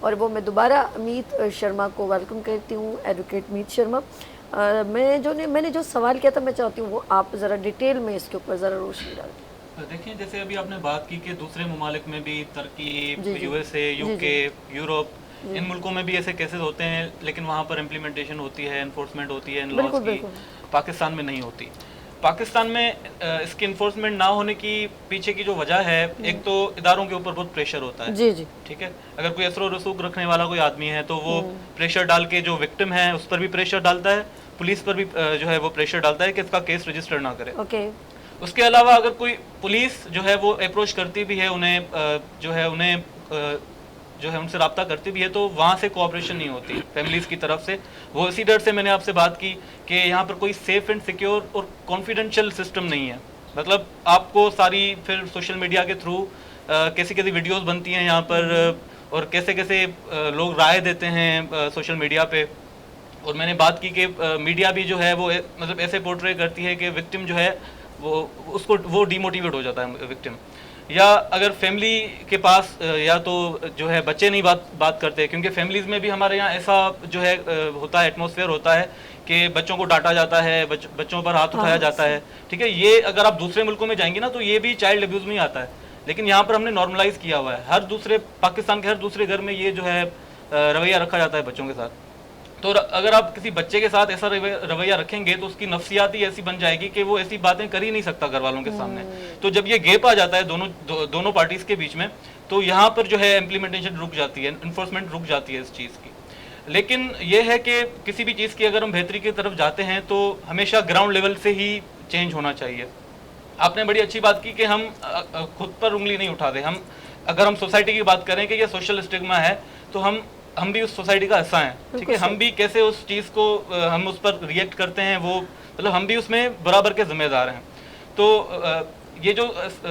और वो मैं दोबारा मीत शर्मा को वेलकम करती हूँ, एडवोकेट मीत शर्मा। मैंने जो सवाल किया था, मैं चाहती हूँ वो आप ज़रा डिटेल में इसके ऊपर ज़रा रोशनी डालें। देखिए, जैसे अभी आपने बात की कि दूसरे ममालिक में भी, तुर्की, यूएसए, यूके, यूरोप, इन मुल्कों में भी ऐसे केसेस होते हैं, लेकिन वहाँ पर इम्प्लीमेंटेशन होती है, एनफोर्समेंट होती है इन लॉज की, पाकिस्तान में नहीं होती। पाकिस्तान में इसकी इन्फोर्समेंट ना होने की पीछे की जो वजह है, एक तो इदारों के ऊपर बहुत प्रेशर होता है। जी जी। ठीक है, अगर कोई असर रसूख रखने वाला कोई आदमी है तो वो प्रेशर डाल के जो विक्टिम है उस पर भी प्रेशर डालता है, पुलिस पर भी जो है वो प्रेशर डालता है कि इसका केस रजिस्टर ना करे। ओके। उसके अलावा अगर कोई पुलिस जो है वो अप्रोच करती भी है उन्हें जो है उनसे रब्ता करती भी है तो वहाँ से कोऑपरेशन नहीं होती फैमिलीज की तरफ से। वो इसी डर से मैंने आपसे बात की कि यहाँ पर कोई सेफ एंड सिक्योर और कॉन्फिडेंशियल सिस्टम नहीं है। मतलब आपको सारी फिर सोशल मीडिया के थ्रू कैसी कैसी वीडियोस बनती हैं यहाँ पर और कैसे कैसे लोग राय देते हैं सोशल मीडिया पे। और मैंने बात की कि मीडिया भी जो है वो मतलब ऐसे पोर्ट्रे करती है कि विक्टिम जो है वो डिमोटिवेट हो जाता है विक्टिम। या अगर फैमिली के पास या तो जो है बच्चे नहीं बात करते, क्योंकि फैमिलीज़ में भी हमारे यहाँ ऐसा जो है होता है, एटमॉस्फेयर होता है कि बच्चों को डांटा जाता है, बच्चों पर हाथ उठाया जाता है। ठीक है, ये अगर आप दूसरे मुल्कों में जाएंगे ना तो ये भी चाइल्ड अब्यूज़ में ही आता है, लेकिन यहाँ पर हमने नॉर्मलाइज किया हुआ है। पाकिस्तान के हर दूसरे घर में ये जो है रवैया रखा जाता है बच्चों के साथ। तो अगर आप किसी बच्चे के साथ ऐसा रवैया रखेंगे तो उसकी नफ्सियात ही ऐसी बन जाएगी कि वो ऐसी बातें कर ही नहीं सकता घर वालों के सामने। तो जब ये गैप आ जाता है दोनों पार्टीज के बीच में, तो यहाँ पर जो है इम्प्लीमेंटेशन रुक जाती है, इन्फोर्समेंट रुक जाती है इस चीज़ की। लेकिन ये है कि किसी भी चीज़ की अगर हम बेहतरी की तरफ जाते हैं तो हमेशा ग्राउंड लेवल से ही चेंज होना चाहिए। आपने बड़ी अच्छी बात की कि हम खुद पर उंगली नहीं उठाते। अगर हम सोसाइटी की बात करें कि ये सोशल स्टिग्मा है तो हम भी उस सोसाइटी का हिस्सा हैं। ठीक है, हम भी कैसे उस चीज़ को हम उस पर रिएक्ट करते हैं, वो मतलब हम भी उसमें बराबर के जिम्मेदार हैं। तो ये जो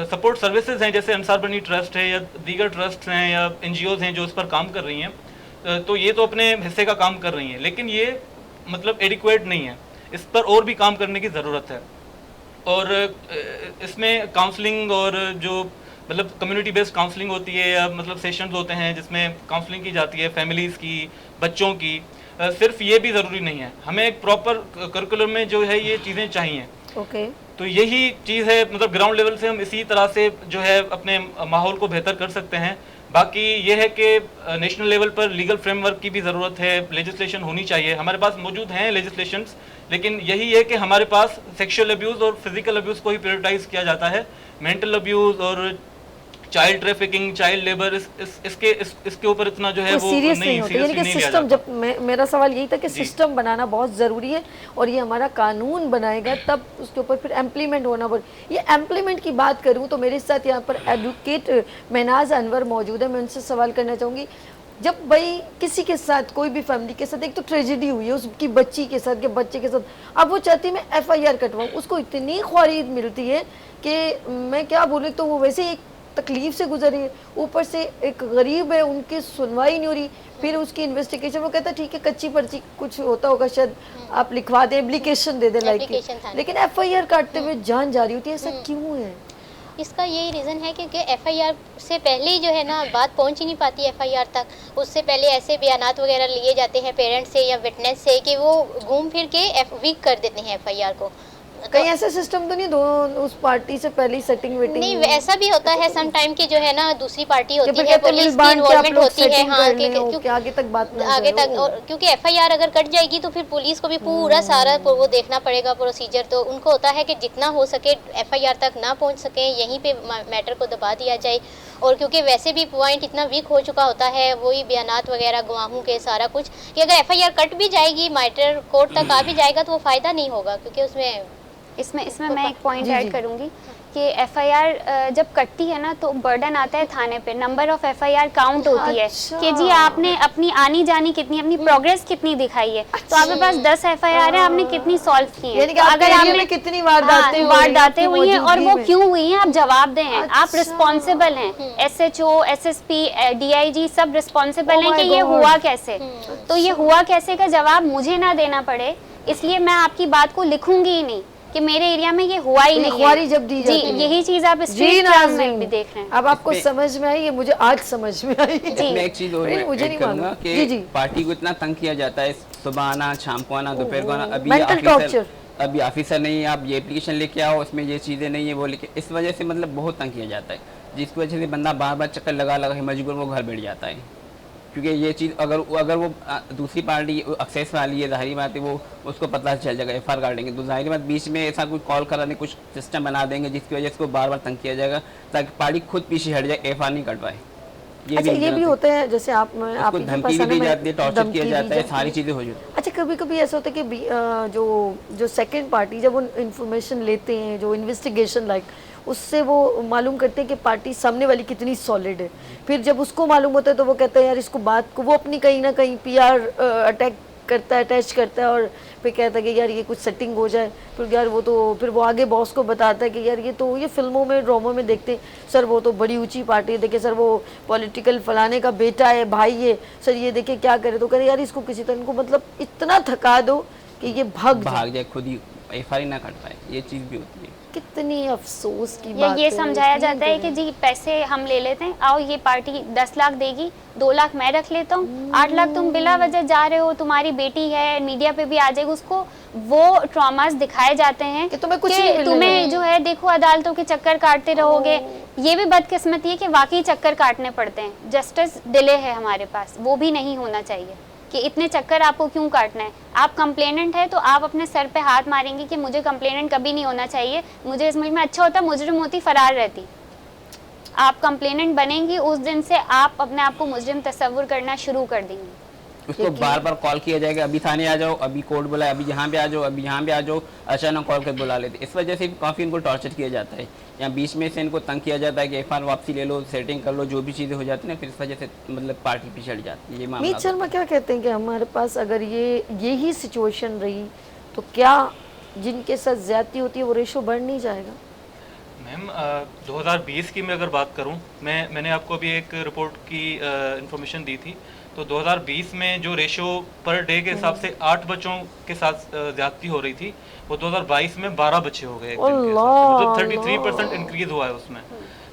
सपोर्ट सर्विसेज हैं जैसे अंसार बनी ट्रस्ट है या दीगर ट्रस्ट हैं या NGOs हैं जो इस पर काम कर रही हैं, तो ये तो अपने हिस्से का काम कर रही हैं, लेकिन ये मतलब एडिक्वेट नहीं है, इस पर और भी काम करने की ज़रूरत है। और इसमें काउंसलिंग और जो मतलब कम्युनिटी बेस्ड काउंसलिंग होती है या मतलब सेशंस होते हैं जिसमें काउंसलिंग की जाती है फैमिलीज़ की, बच्चों की। सिर्फ ये भी ज़रूरी नहीं है, हमें एक प्रॉपर करिकुलम में जो है ये चीज़ें चाहिए। ओके। तो यही चीज़ है, मतलब ग्राउंड लेवल से हम इसी तरह से जो है अपने माहौल को बेहतर कर सकते हैं। बाकी ये है कि नेशनल लेवल पर लीगल फ्रेमवर्क की भी ज़रूरत है, लेजिस्लेशन होनी चाहिए। हमारे पास मौजूद हैं लेजिस्लेशंस, लेकिन यही है कि हमारे पास सेक्सुअल अब्यूज़ और फिजिकल अब्यूज़ को ही प्रायोरिटाइज किया जाता है। मेंटल अब्यूज़ और चाइल्ड ट्रैफिकिंग, चाइल्ड लेबर इसके ऊपर इतना जो है वो सीरियस नहीं होता। यानी कि सिस्टम, जब मेरा सवाल यही था कि सिस्टम बनाना बहुत ज़रूरी है और ये हमारा कानून बनाएगा तब उसके ऊपर फिर एम्प्लीमेंट होना पड़ेगा। ये एम्प्लीमेंट की बात करूँ तो मेरे साथ यहाँ पर एडवोकेट महनाज अनवर मौजूद है। मैं उनसे सवाल करना चाहूँगी, जब भाई किसी के साथ, कोई भी फैमिली के साथ एक तो ट्रेजेडी हुई है उसकी बच्ची के साथ, के बच्चे के साथ, अब वो चाहती है मैं FIR कटवाऊँ, उसको इतनी ख्वारीद मिलती है कि मैं क्या बोलूँ, तो वो वैसे एक तकलीफ से गुजरी है, ऊपर से एक गरीब है, उनकी सुनवाई नहीं हो रही, फिर उसकी इन्वेस्टिगेशन, वो कहता है ठीक है कच्ची पर्ची कुछ होता होगा शायद आप लिखवा दें, एप्लीकेशन दे दें लाइक, लेकिन FIR काटते हुए जान जा रही होती है। ऐसा क्यों है? इसका यही रीज़न है क्योंकि FIR से पहले ही जो है ना बात पहुंच ही नहीं पाती FIR तक। उससे पहले ऐसे बयानात वगैरह लिए जाते हैं पेरेंट्स से या विटनेस से कि वो घूम फिर के वीक कर देते हैं FIR को। कहीं ऐसा सिस्टम तो नहीं, दोनों उस पार्टी से पहले सेटिंग वेटिंग? नहीं, ऐसा भी होता है सम टाइम की जो है ना दूसरी पार्टी होती है, पुलिस की इन्वॉल्वमेंट होती है। हाँ, क्योंकि आगे तक बात ना आगे तक, और क्योंकि FIR अगर कट जाएगी तो फिर पुलिस को भी पूरा सारा वो देखना पड़ेगा प्रोसीजर। तो उनको होता है कि जितना हो सके FIR तक ना पहुंच सके, यहीं पे मैटर को दबा दिया जाए। और क्योंकि वैसे भी पॉइंट इतना वीक हो चुका होता है, वही बयानात वगैरह गवाहों के सारा कुछ, कि अगर FIR कट भी जाएगी, मैटर कोर्ट तक आ भी जाएगा तो वो फ़ायदा नहीं होगा, क्योंकि इसमें मैं एक पॉइंट ऐड करूंगी कि FIR जब कटती है ना तो बर्डन आता है थाने पे, नंबर ऑफ FIR काउंट होती है कि जी आपने अपनी आनी जानी कितनी, अपनी प्रोग्रेस कितनी दिखाई है। तो आपके पास 10 FIR है, आपने कितनी सॉल्व की है, तो अगर आपने कितनी वारदातें हुई हैं और वो क्यों हुई हैं आप जवाब दें हैं, आप रिस्पॉन्सिबल हैं। SHO, SSP, DIG सब रिस्पॉन्सिबल हैं कि ये हुआ कैसे। तो ये हुआ कैसे का जवाब मुझे ना देना पड़े, इसलिए मैं आपकी बात को लिखूंगी ही नहीं कि मेरे एरिया में ये हुआ ही नहीं है। जब दी जाती है, यही चीज आप स्ट्रीट क्राइम में भी देख रहे हैं। अब आपको समझ में आई, ये मुझे आज समझ में आई। मैं एक चीज और मुझे नहीं मालूम कि पार्टी को इतना तंग किया जाता है, सुबह आना, शाम को आना, दोपहर को आना, अभी ऑफिसर नहीं है, आप ये एप्लीकेशन लेके आओ, इसमें ये चीजें नहीं है, वो लेके, इस वजह से मतलब बहुत तंग किया जाता है, जिसकी वजह से बंदा बार बार चक्कर लगा लगा के मजबूर वो घर बैठ जाता है। क्योंकि ये चीज़ अगर वो दूसरी पार्टी एक्सेस वाली है, ज़ाहिरी बात है वो उसको पता चल जाएगा, FIR काट देंगे। तो ज़ाहिरी बात बीच में ऐसा कुछ कॉल कराने कुछ सिस्टम बना देंगे जिसकी वजह से उसको बार बार तंग किया जाएगा ताकि पार्टी खुद पीछे हट जाए, FIR नहीं कट पाए। अच्छा, ये भी होता है जैसे आप धमकी भी दी जाती है, टॉर्चर किया जाता है, सारी चीज़ें हो जाती है। अच्छा, कभी कभी ऐसा होता है कि जो सेकंड पार्टी जब वो इन्फॉर्मेशन लेते हैं, जो इन्वेस्टिगेशन लाइक उससे वो मालूम करते हैं कि पार्टी सामने वाली कितनी सॉलिड है, फिर जब उसको मालूम होता है तो वो कहता है यार इसको बात को वो अपनी कहीं ना कहीं PR अटैक करता है, अटैच करता है और फिर कहता है कि यार ये कुछ सेटिंग हो जाए, फिर यार फिर वो आगे बॉस को बताता है कि यार ये फिल्मों में ड्रामों में देखते हैं सर, वो तो बड़ी ऊंची पार्टी है, देखिए सर वो पॉलिटिकल फलाने का बेटा है, भाई है सर, ये देखिए क्या करे। तो करे यार इसको किसी तरह इनको मतलब इतना थका दो कि ये भाग जाए, खुद ही FIR ना कट पाए, ये चीज़ भी होती है। कितनी अफसोस की बात ये समझाया जाता है कि जी पैसे हम ले लेते हैं, आओ ये पार्टी 10 लाख देगी, 2 लाख मैं रख लेता हूँ, 8 लाख तुम बिला वजह जा रहे हो, तुम्हारी बेटी है, मीडिया पे भी आ जाएगी, उसको वो ट्रॉमास दिखाए जाते हैं कि तुम्हें कुछ नहीं तुम्हें जो है देखो अदालतों के चक्कर काटते रहोगे। ये भी बदकिस्मती है कि वाकई चक्कर काटने पड़ते हैं, जस्टिस डिले है हमारे पास, वो भी नहीं होना चाहिए कि इतने चक्कर आपको क्यों काटना है। आप कंप्लेनेंट है तो आप अपने सर पे हाथ मारेंगे कि मुझे कंप्लेनेंट कभी नहीं होना चाहिए, मुझे इस मुल्क में अच्छा होता मुजरिम होती, फरार रहती। आप कंप्लेनेंट बनेंगी उस दिन से आप अपने आप को मुजरिम तस्वुर करना शुरू कर देंगी। उसको बार बार कॉल किया जाएगा, अभी थाने आ जाओ, अभी कोर्ट बुलाए, अभी यहाँ पे आ जाओ, अभी यहाँ पे आ जाओ, अचानक कॉल कर बुला लेते। इस वजह से काफ़ी इनको टॉर्चर किया जाता है, या बीच में से इनको तंग किया जाता है कि FIR वापसी ले लो, सेटिंग कर लो, जो भी चीज़ें हो जाती है ना, फिर इस वजह से मतलब पार्टी पीछे हट जाती है। ये मामला मीत शर्मा क्या कहते हैं कि हमारे पास अगर यही सिचुएशन रही तो क्या जिनके साथ ज्यादती होती है वो रेशो बढ़ नहीं जाएगा? मैम 2020 की मैं अगर बात करूं, मैंने आपको अभी एक रिपोर्ट की इंफॉर्मेशन दी थी, तो 2020 में जो रेशो पर डे के हिसाब से 8 बच्चों के साथ ज्यादती हो रही थी, वो 2022 में 12 बच्चे हो गए एक दिन के हिसाब से, मतलब 33% इंक्रीज हुआ है उसमें।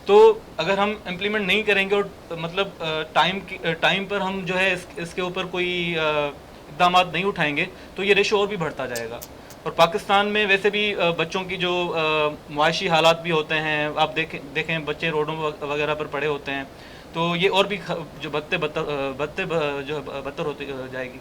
तो अगर हम इम्प्लीमेंट नहीं करेंगे और मतलब टाइम पर हम जो है इसके ऊपर कोई इकदाम नहीं उठाएंगे तो ये रेशो और भी बढ़ता जाएगा। और पाकिस्तान में वैसे भी बच्चों की जो मुआशी हालात भी होते हैं, आप देखें बच्चे रोडों वगैरह पर पड़े होते हैं, तो ये और भी जो बदतर होती जाएगी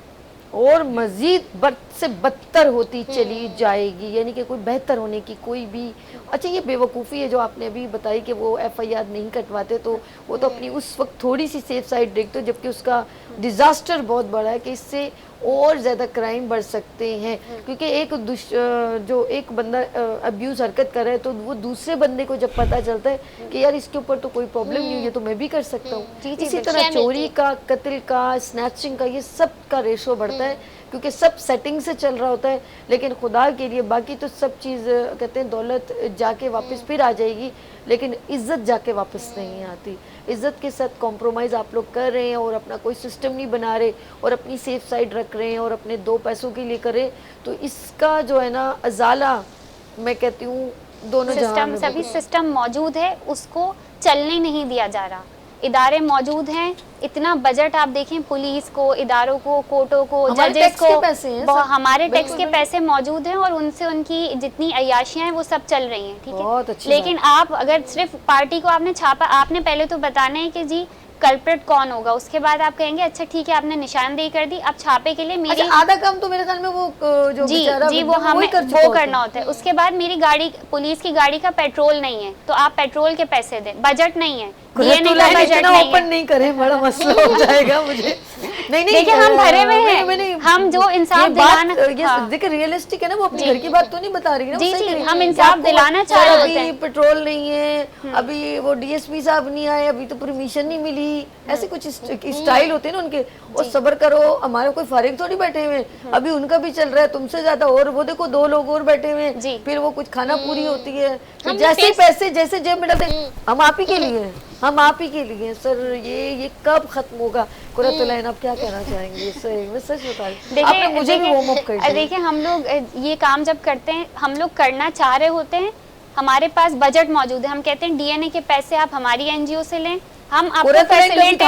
और मजीद बद से बदतर होती चली जाएगी, यानी कि कोई बेहतर होने की कोई भी। अच्छा, ये बेवकूफ़ी है जो आपने अभी बताई कि वो FIR नहीं कटवाते, तो वो तो अपनी उस वक्त थोड़ी सी सेफ साइड देखते हो, जबकि उसका डिज़ास्टर बहुत बड़ा है कि इससे और ज़्यादा क्राइम बढ़ सकते हैं। क्योंकि जो एक बंदा अब्यूज़ हरकत कर रहा है तो वो दूसरे बंदे को जब पता चलता है कि यार इसके ऊपर तो कोई प्रॉब्लम नहीं है, तो मैं भी कर सकता हूँ। इसी तरह चोरी का, कत्ल का, स्नैचिंग का, ये सब का रेशो बढ़ता है क्योंकि सब सेटिंग से चल रहा होता है। लेकिन खुदा के लिए बाकी तो सब चीज़ कहते हैं दौलत जाके वापस फिर आ जाएगी, लेकिन इज्जत जाके वापस नहीं आती। इज्जत के साथ कॉम्प्रोमाइज़ आप लोग कर रहे हैं और अपना कोई सिस्टम नहीं बना रहे और अपनी सेफ साइड रख रहे हैं और अपने 2 पैसों के लिए कर रहे हैं, तो इसका जो है ना अजाला, मैं कहती हूँ दोनों सिस्टम, सभी सिस्टम मौजूद है, उसको चलने नहीं दिया जा रहा। इदारे मौजूद हैं, इतना बजट आप देखें पुलिस को, इदारों को, कोर्टों को, जजेस को, हमारे टैक्स के पैसे मौजूद हैं और उनसे उनकी जितनी अय्याशियां हैं वो सब चल रही हैं, ठीक है। लेकिन आप अगर सिर्फ पार्टी को आपने छापा, आपने पहले तो बताना है कि जी कल्प्रिट कौन होगा, उसके बाद आप कहेंगे अच्छा ठीक है आपने निशानदेही कर दी, अब छापे के लिए मेरी आधा काम तो मेरे ख्याल में वो जो जी वो हमें वो करना होता है। उसके बाद मेरी गाड़ी, पुलिस की गाड़ी का पेट्रोल नहीं है तो आप पेट्रोल के पैसे दें, बजट नहीं है, ओपन नहीं करें, बड़ा मसला हो जाएगा मुझे। नहीं देखिए हम भरे हुए हैं, हम जो इंसाफ दिलाना, देखिए रियलिस्टिक है ना, वो अपने घर की बात तो नहीं बता रही ना। जी जी हम इंसाफ दिलाना चाह रहे हैं। पेट्रोल नहीं है, अभी वो DSP साहब नहीं आए, अभी तो परमिशन नहीं मिली, ऐसे कुछ स्टाइल होते हैं ना उनके। और सब्र करो, हमारे कोई फारिग थोड़ी बैठे हुए, अभी उनका भी चल रहा है तुमसे ज्यादा, और वो देखो 2 लोग और बैठे हुए, फिर वो कुछ खाना पूरी होती है, जैसे पैसे जैसे जेब में डालते, हम आप ही के लिए, हम आप ही के लिए सर। ये कब खत्म होगा? कुरतुलैन आप क्या कहना चाहेंगे इससे? मैं सच बता रही हूं, आपने मुझे भी वार्म अप कर दिया। देखिए हम लोग ये काम जब करते हैं, हम लोग करना चाह रहे होते हैं, हमारे पास बजट मौजूद है, हम कहते हैं DNA के पैसे आप हमारी NGO से लें, हम आपको फैसिलिटेट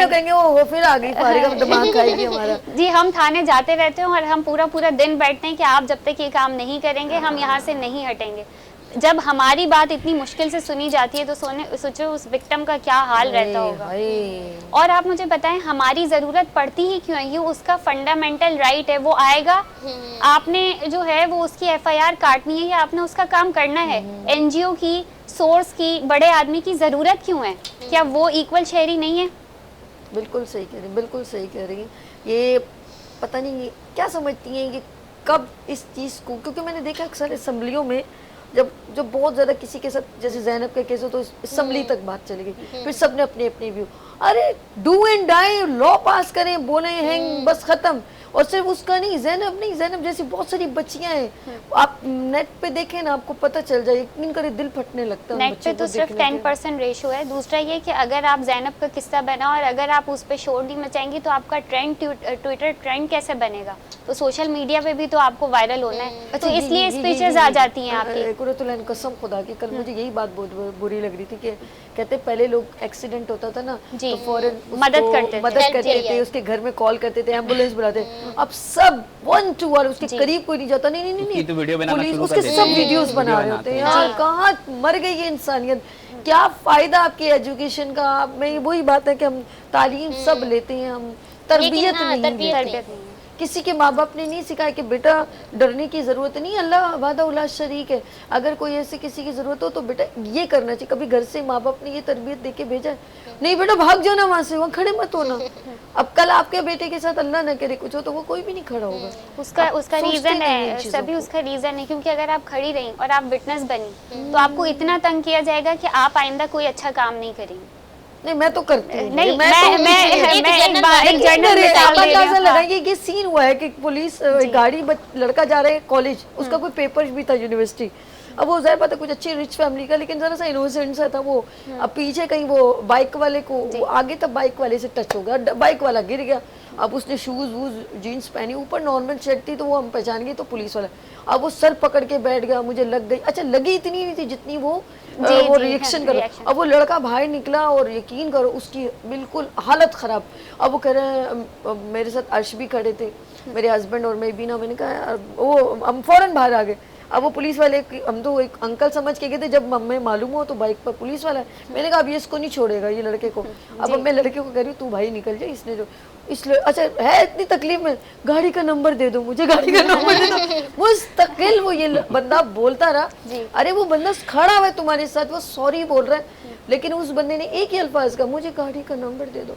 करेंगे, वो फिर आ गई फारिग, दिमाग खाएगी हमारा। जी हम थाने जाते रहते हैं और हम पूरा दिन बैठते हैं कि आप जब तक ये काम नहीं करेंगे हम यहाँ से नहीं हटेंगे। जब हमारी बात इतनी मुश्किल से सुनी जाती है तो सोचो उस विक्टिम का क्या हाल रहता होगा। और आप मुझे बताएं हमारी ज़रूरत पड़ती ही क्यों है? ये उसका फंडामेंटल राइट है, वो आएगा, आपने जो है वो उसकी FIR काटनी है या आपने उसका काम करना है। NGO की, सोर्स की, बड़े आदमी की ज़रूरत क्यों है? क्या वो इक्वल शहरी नहीं है? बिल्कुल सही कह रही, बिल्कुल सही कह रही। ये पता नहीं क्या समझती हैं कि कब इस चीज़ को, क्योंकि मैंने देखा अक्सर असम्बलियों में जब बहुत ज़्यादा किसी के साथ, जैसे जैनब का केस हो तो असम्बली तक बात चली गई, फिर सबने अपने अपने व्यू, अरे do and die, law pass करें, बोले हैंग, बस खत्म। और सिर्फ उसका नहीं, जैनब जैसी बहुत सारी बच्चियां हैं, आप नेट पे देखें ना आपको पता चल जाए, यकीन करें दिल फटने लगता है। नेट पे तो सिर्फ 10% रेशो है। दूसरा ये कि अगर आप जैनब का किस्सा बना और अगर आप उस पर शोर नहीं मचाएंगी तो आपका ट्रेंड, ट्विटर ट्रेंड कैसे बनेगा? तो सोशल मीडिया पे भी तो आपको वायरल होना है, तो इसलिए स्पीचेस आ जाती हैं आपकी। कुरतुलैन कसम खुदा की, कल मुझे यही बात बहुत बुरी लग रही थी कि कहते पहले लोग एक्सीडेंट होता था ना तो फौरन मदद करते थे, उसके घर में कॉल करते थे, एम्बुलेंस बुलाते। अब सब 1 to 1 उसके करीब कोई नहीं जाता, नहीं पुलिस उसके सब वीडियोस बना रहे होते हैं। यार कहाँ मर गई है इंसानियत? क्या फायदा आपके एजुकेशन का? मैं वही बात है कि हम तालीम सब लेते हैं, हम तरबियत नहीं है। किसी के माँ बाप ने नहीं सिखाया कि बेटा डरने की ज़रूरत नहीं, अल्लाह वादा उला शरीक है, अगर कोई ऐसे किसी की ज़रूरत हो तो बेटा ये करना चाहिए। कभी घर से माँ बाप ने ये तरबियत दे के भेजा है? नहीं बेटा भाग जाओ ना वहाँ से, वहाँ खड़े मत होना। अब कल आपके बेटे के साथ अल्लाह ना करे कुछ हो तो वो कोई भी नहीं खड़ा होगा। उसका रीज़न है, सभी उसका रीज़न है, क्योंकि अगर आप खड़ी रही और आप विटनेस बनी तो आपको इतना तंग किया जाएगा कि आप आइंदा कोई अच्छा काम नहीं करेंगी। नहीं मैं तो करती हूँ, नहीं मैं लगाएंगे कि सीन हुआ है कि पुलिस गाड़ी लड़का जा रहा है कॉलेज, उसका कोई पेपर भी था यूनिवर्सिटी, अब वो ज़ाहिर बात है कुछ अच्छी रिच फैमिली का, लेकिन जरा सा इनोसेंट सा था वो। अब पीछे कहीं वो बाइक वाले को आगे तब बाइक वाले से टच हो गया, बाइक वाला गिर गया। अब उसने शूज वूज जीन्स पहनी, ऊपर नॉर्मल शर्ट थी तो वो हम पहचान गए तो पुलिस वाला। अब वो सर पकड़ के बैठ गया, मुझे लग गई, अच्छा लगी इतनी नहीं थी जितनी वो रिएक्शन करो। अब वो लड़का बाहर निकला और यकीन करो उसकी बिल्कुल हालत ख़राब। अब वो कह रहे हैं, मेरे साथ अर्श भी खड़े थे, मेरे हस्बैंड और मैं भी ना, मैंने कहा वो हम फ़ौरन बाहर आ गए। अब वो पुलिस वाले, हम तो एक अंकल समझ के गए थे, जब हमें मालूम हो तो बाइक पर पुलिस वाला है, मैंने कहा अब ये इसको नहीं छोड़ेगा ये लड़के को। अब मैं लड़के को कह रही हूँ तू भाई निकल जाए, इसने जो इसलिए अच्छा है इतनी तकलीफ में, गाड़ी का नंबर दे दो मुझे, गाड़ी का नंबर दे दो। मुस्तकिल वो ये बंदा बोलता रहा, अरे वो बंदा खड़ा हुआ है तुम्हारे साथ, वो सॉरी बोल रहा है, लेकिन उस बंदे ने एक ही अल्फाज कहा, मुझे गाड़ी का नंबर दे दो,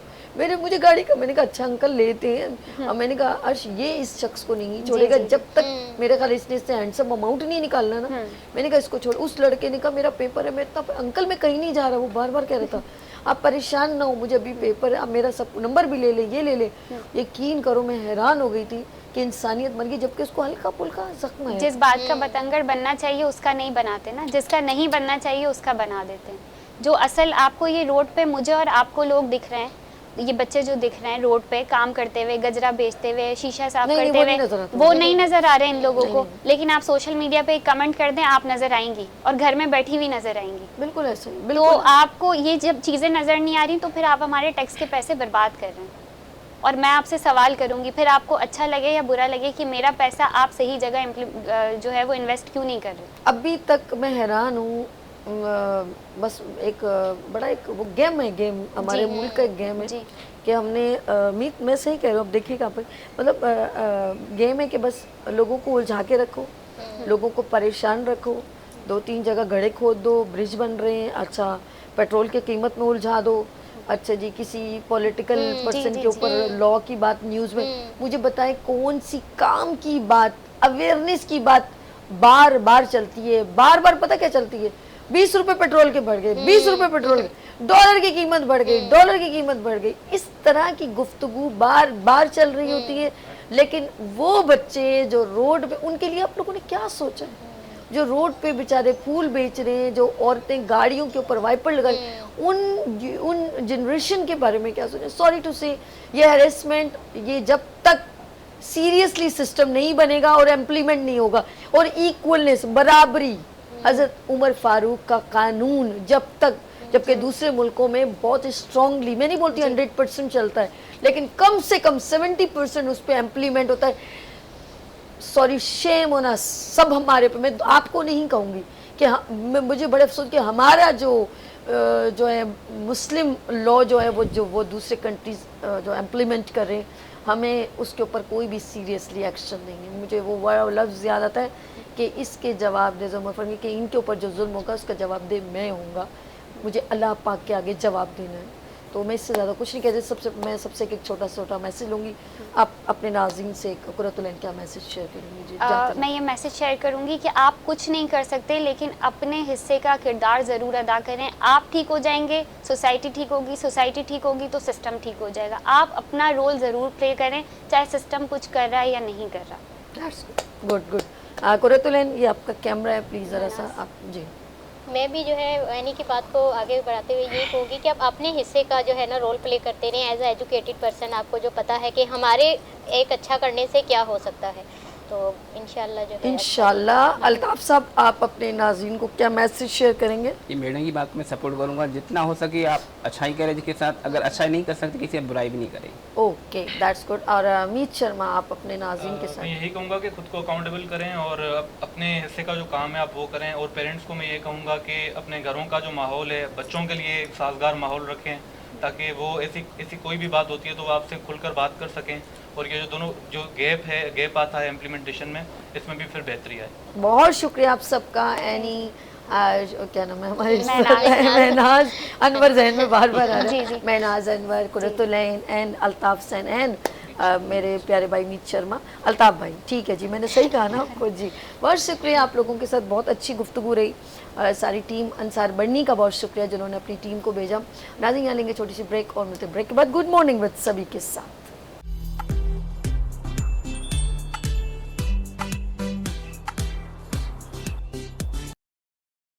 मुझे गाड़ी का। मैंने कहा अच्छा अंकल लेते हैं। अब मैंने कहा अर्श ये इस शख्स को नहीं छोड़ेगा जब तक मेरे ख्याल इसने इससे हैंडसम अमाउंट नहीं निकालना ना। मैंने कहा इसको छोड़। उस लड़के ने कहा मेरा पेपर है, मैं इतना अंकल मैं कहीं नहीं जा रहा, वो बार बार कह रहा था आप परेशान ना हो, मुझे अभी पेपर है, आप मेरा सब नंबर भी ले ले, ये ले ले। यकीन करो मैं हैरान हो गई थी कि इंसानियत मर गई, जबकि उसको हल्का फुल्का जख्म है। जिस बात का बतंगड़ बनना चाहिए उसका नहीं बनाते ना, जिसका नहीं बनना चाहिए उसका बना देते हैं। जो असल आपको ये रोड पे मुझे और आपको लोग दिख रहे हैं, ये बच्चे जो दिख रहे हैं रोड पे काम करते हुए, गजरा बेचते हुए, शीशा साफ करते हुए, वो नहीं नजर आ रहे इन लोगों को, लेकिन आप सोशल मीडिया पे कमेंट कर दें आप नजर आएंगी और घर में बैठी हुई नजर आएंगी। बिल्कुल ऐसे ही। तो आपको ये जब चीजें नजर नहीं आ रही तो फिर आप हमारे टैक्स के पैसे बर्बाद कर रहे हैं। और मैं आपसे सवाल करूंगी, फिर आपको अच्छा लगे या बुरा लगे कि मेरा पैसा आप सही जगह जो है वो इन्वेस्ट क्यों नहीं कर रहे? अभी तक मैं हैरान हूँ। बस एक बड़ा एक वो गेम है, गेम हमारे मुल्क का एक गेम है कि हमने मीत मैं सही कह रहा हूँ, आप देखिएगा पर मतलब गेम है कि बस लोगों को उलझा के रखो, लोगों को परेशान रखो, 2-3 जगह गड्ढे खोद दो, ब्रिज बन रहे हैं, अच्छा पेट्रोल की कीमत में उलझा दो, अच्छा जी किसी पॉलिटिकल पर्सन के ऊपर लॉ की बात न्यूज़ में, मुझे बताएं कौन सी काम की बात, अवेयरनेस की बात बार बार चलती है, बार बार पता क्या चलती है, 20 रुपए पेट्रोल के बढ़ गए, 20 रुपए पेट्रोल के, डॉलर की कीमत बढ़ गई, डॉलर की कीमत बढ़ गई, इस तरह की गुफ्तगू बार बार चल रही होती है। लेकिन वो बच्चे जो रोड पे, उनके लिए आप लोगों ने क्या सोचा है? जो रोड पे बेचारे फूल बेच रहे हैं, जो औरतें गाड़ियों के ऊपर वाइपर लगा, उन जनरेशन के बारे में क्या सोचा? सॉरी टू से ये हैरेसमेंट, ये जब तक सीरियसली सिस्टम नहीं बनेगा और इम्प्लीमेंट नहीं होगा और इक्वलनेस, बराबरी, हजरत उमर फारूक का कानून जब तक, जबकि दूसरे मुल्कों में बहुत स्ट्रांगली, मैं नहीं बोलती 100% चलता है, लेकिन कम से कम 70% उस पर इम्प्लीमेंट होता है। सॉरी शेम होना सब हमारे पे, मैं आपको नहीं कहूँगी कि मुझे बड़े अफसोस कि हमारा जो है मुस्लिम लॉ जो है वो दूसरे कंट्रीज जो इम्प्लीमेंट कर रहे हैं, हमें उसके ऊपर कोई भी सीरियसली एक्शन नहीं है। मुझे वो लफ्ज़ याद आता है कि इसके जवाब दे फरमाइए कि इनके ऊपर जो जुल्म होगा उसका जवाब दे मैं होऊंगा, मुझे अल्लाह पाक के आगे जवाब देना है। तो मैं इससे ज़्यादा कुछ नहीं कहती। मैं सबसे एक छोटा मैसेज लूँगी। आप अपने नाज़रीन से कुर्रतुल-ऐन क्या मैसेज शेयर करेंगी? जी मैं ये मैसेज शेयर करूँगी कि आप कुछ नहीं कर सकते, लेकिन अपने हिस्से का किरदार ज़रूर अदा करें। आप ठीक हो जाएंगे, सोसाइटी ठीक होगी, सोसाइटी ठीक होगी तो सिस्टम ठीक हो जाएगा। आप अपना रोल ज़रूर प्ले करें, चाहे सिस्टम कुछ कर रहा है या नहीं कर रहा। गुड। कुर्रतुल-ऐन, ये आपका कैमरा है, प्लीज़ ज़रा सा आप। जी, मैं भी जो है यानी की बात को आगे बढ़ाते हुए ये कहूँगी कि आप अपने हिस्से का जो है ना रोल प्ले करते रहें एज ए एजुकेटेड पर्सन। आपको जो पता है कि हमारे एक अच्छा करने से क्या हो सकता है, तो इंशाल्लाह जो है इंशाल्लाह। अल्ताफ साहब, आप अपने नाज़रीन को क्या मैसेज शेयर करेंगे? ये मैडम की बात को मैं सपोर्ट करूँगा, जितना हो सके आप अच्छाई करें जिसके साथ, अगर अच्छाई नहीं कर सकते किसी बुराई भी नहीं करें। Okay, that's good. और मीत शर्मा, आप अपने नाज़रीन के साथ? मैं यही कहूँगा कि खुद को अकाउंटेबल करें और अपने हिस्से का जो काम है आप वो करें। और पेरेंट्स को मैं ये कहूँगा कि अपने घरों का जो माहौल है बच्चों के लिए एक साजगार माहौल रखें, ताकि वो ऐसी कोई भी बात होती है तो वो आपसे खुलकर बात कर सकें। और ये जो दोनों जो गैप आता है इम्प्लीमेंटेशन में, इसमें भी फिर बेहतरी आए। बहुत शुक्रिया आप सबका। एनी क्या नाम है हमारे महनाज अनवर, जहन में बार बार आ रहा है। महनाज अनवर, कुर्रतुल-ऐन एंड अल्ताफ हुसैन एंड मेरे प्यारे भाई मीत शर्मा, अल्ताफ भाई, ठीक है जी, मैंने सही कहा ना आपको? जी, बहुत शुक्रिया आप लोगों के साथ, बहुत अच्छी गुफ्तगू रही। सारी टीम अंसार बढ़नी का बहुत शुक्रिया जिन्होंने अपनी टीम को भेजा। नाज़रीन, यहाँ लेंगे छोटी सी ब्रेक और मिलते ब्रेक के बाद गुड मॉर्निंग विद सभी के साथ।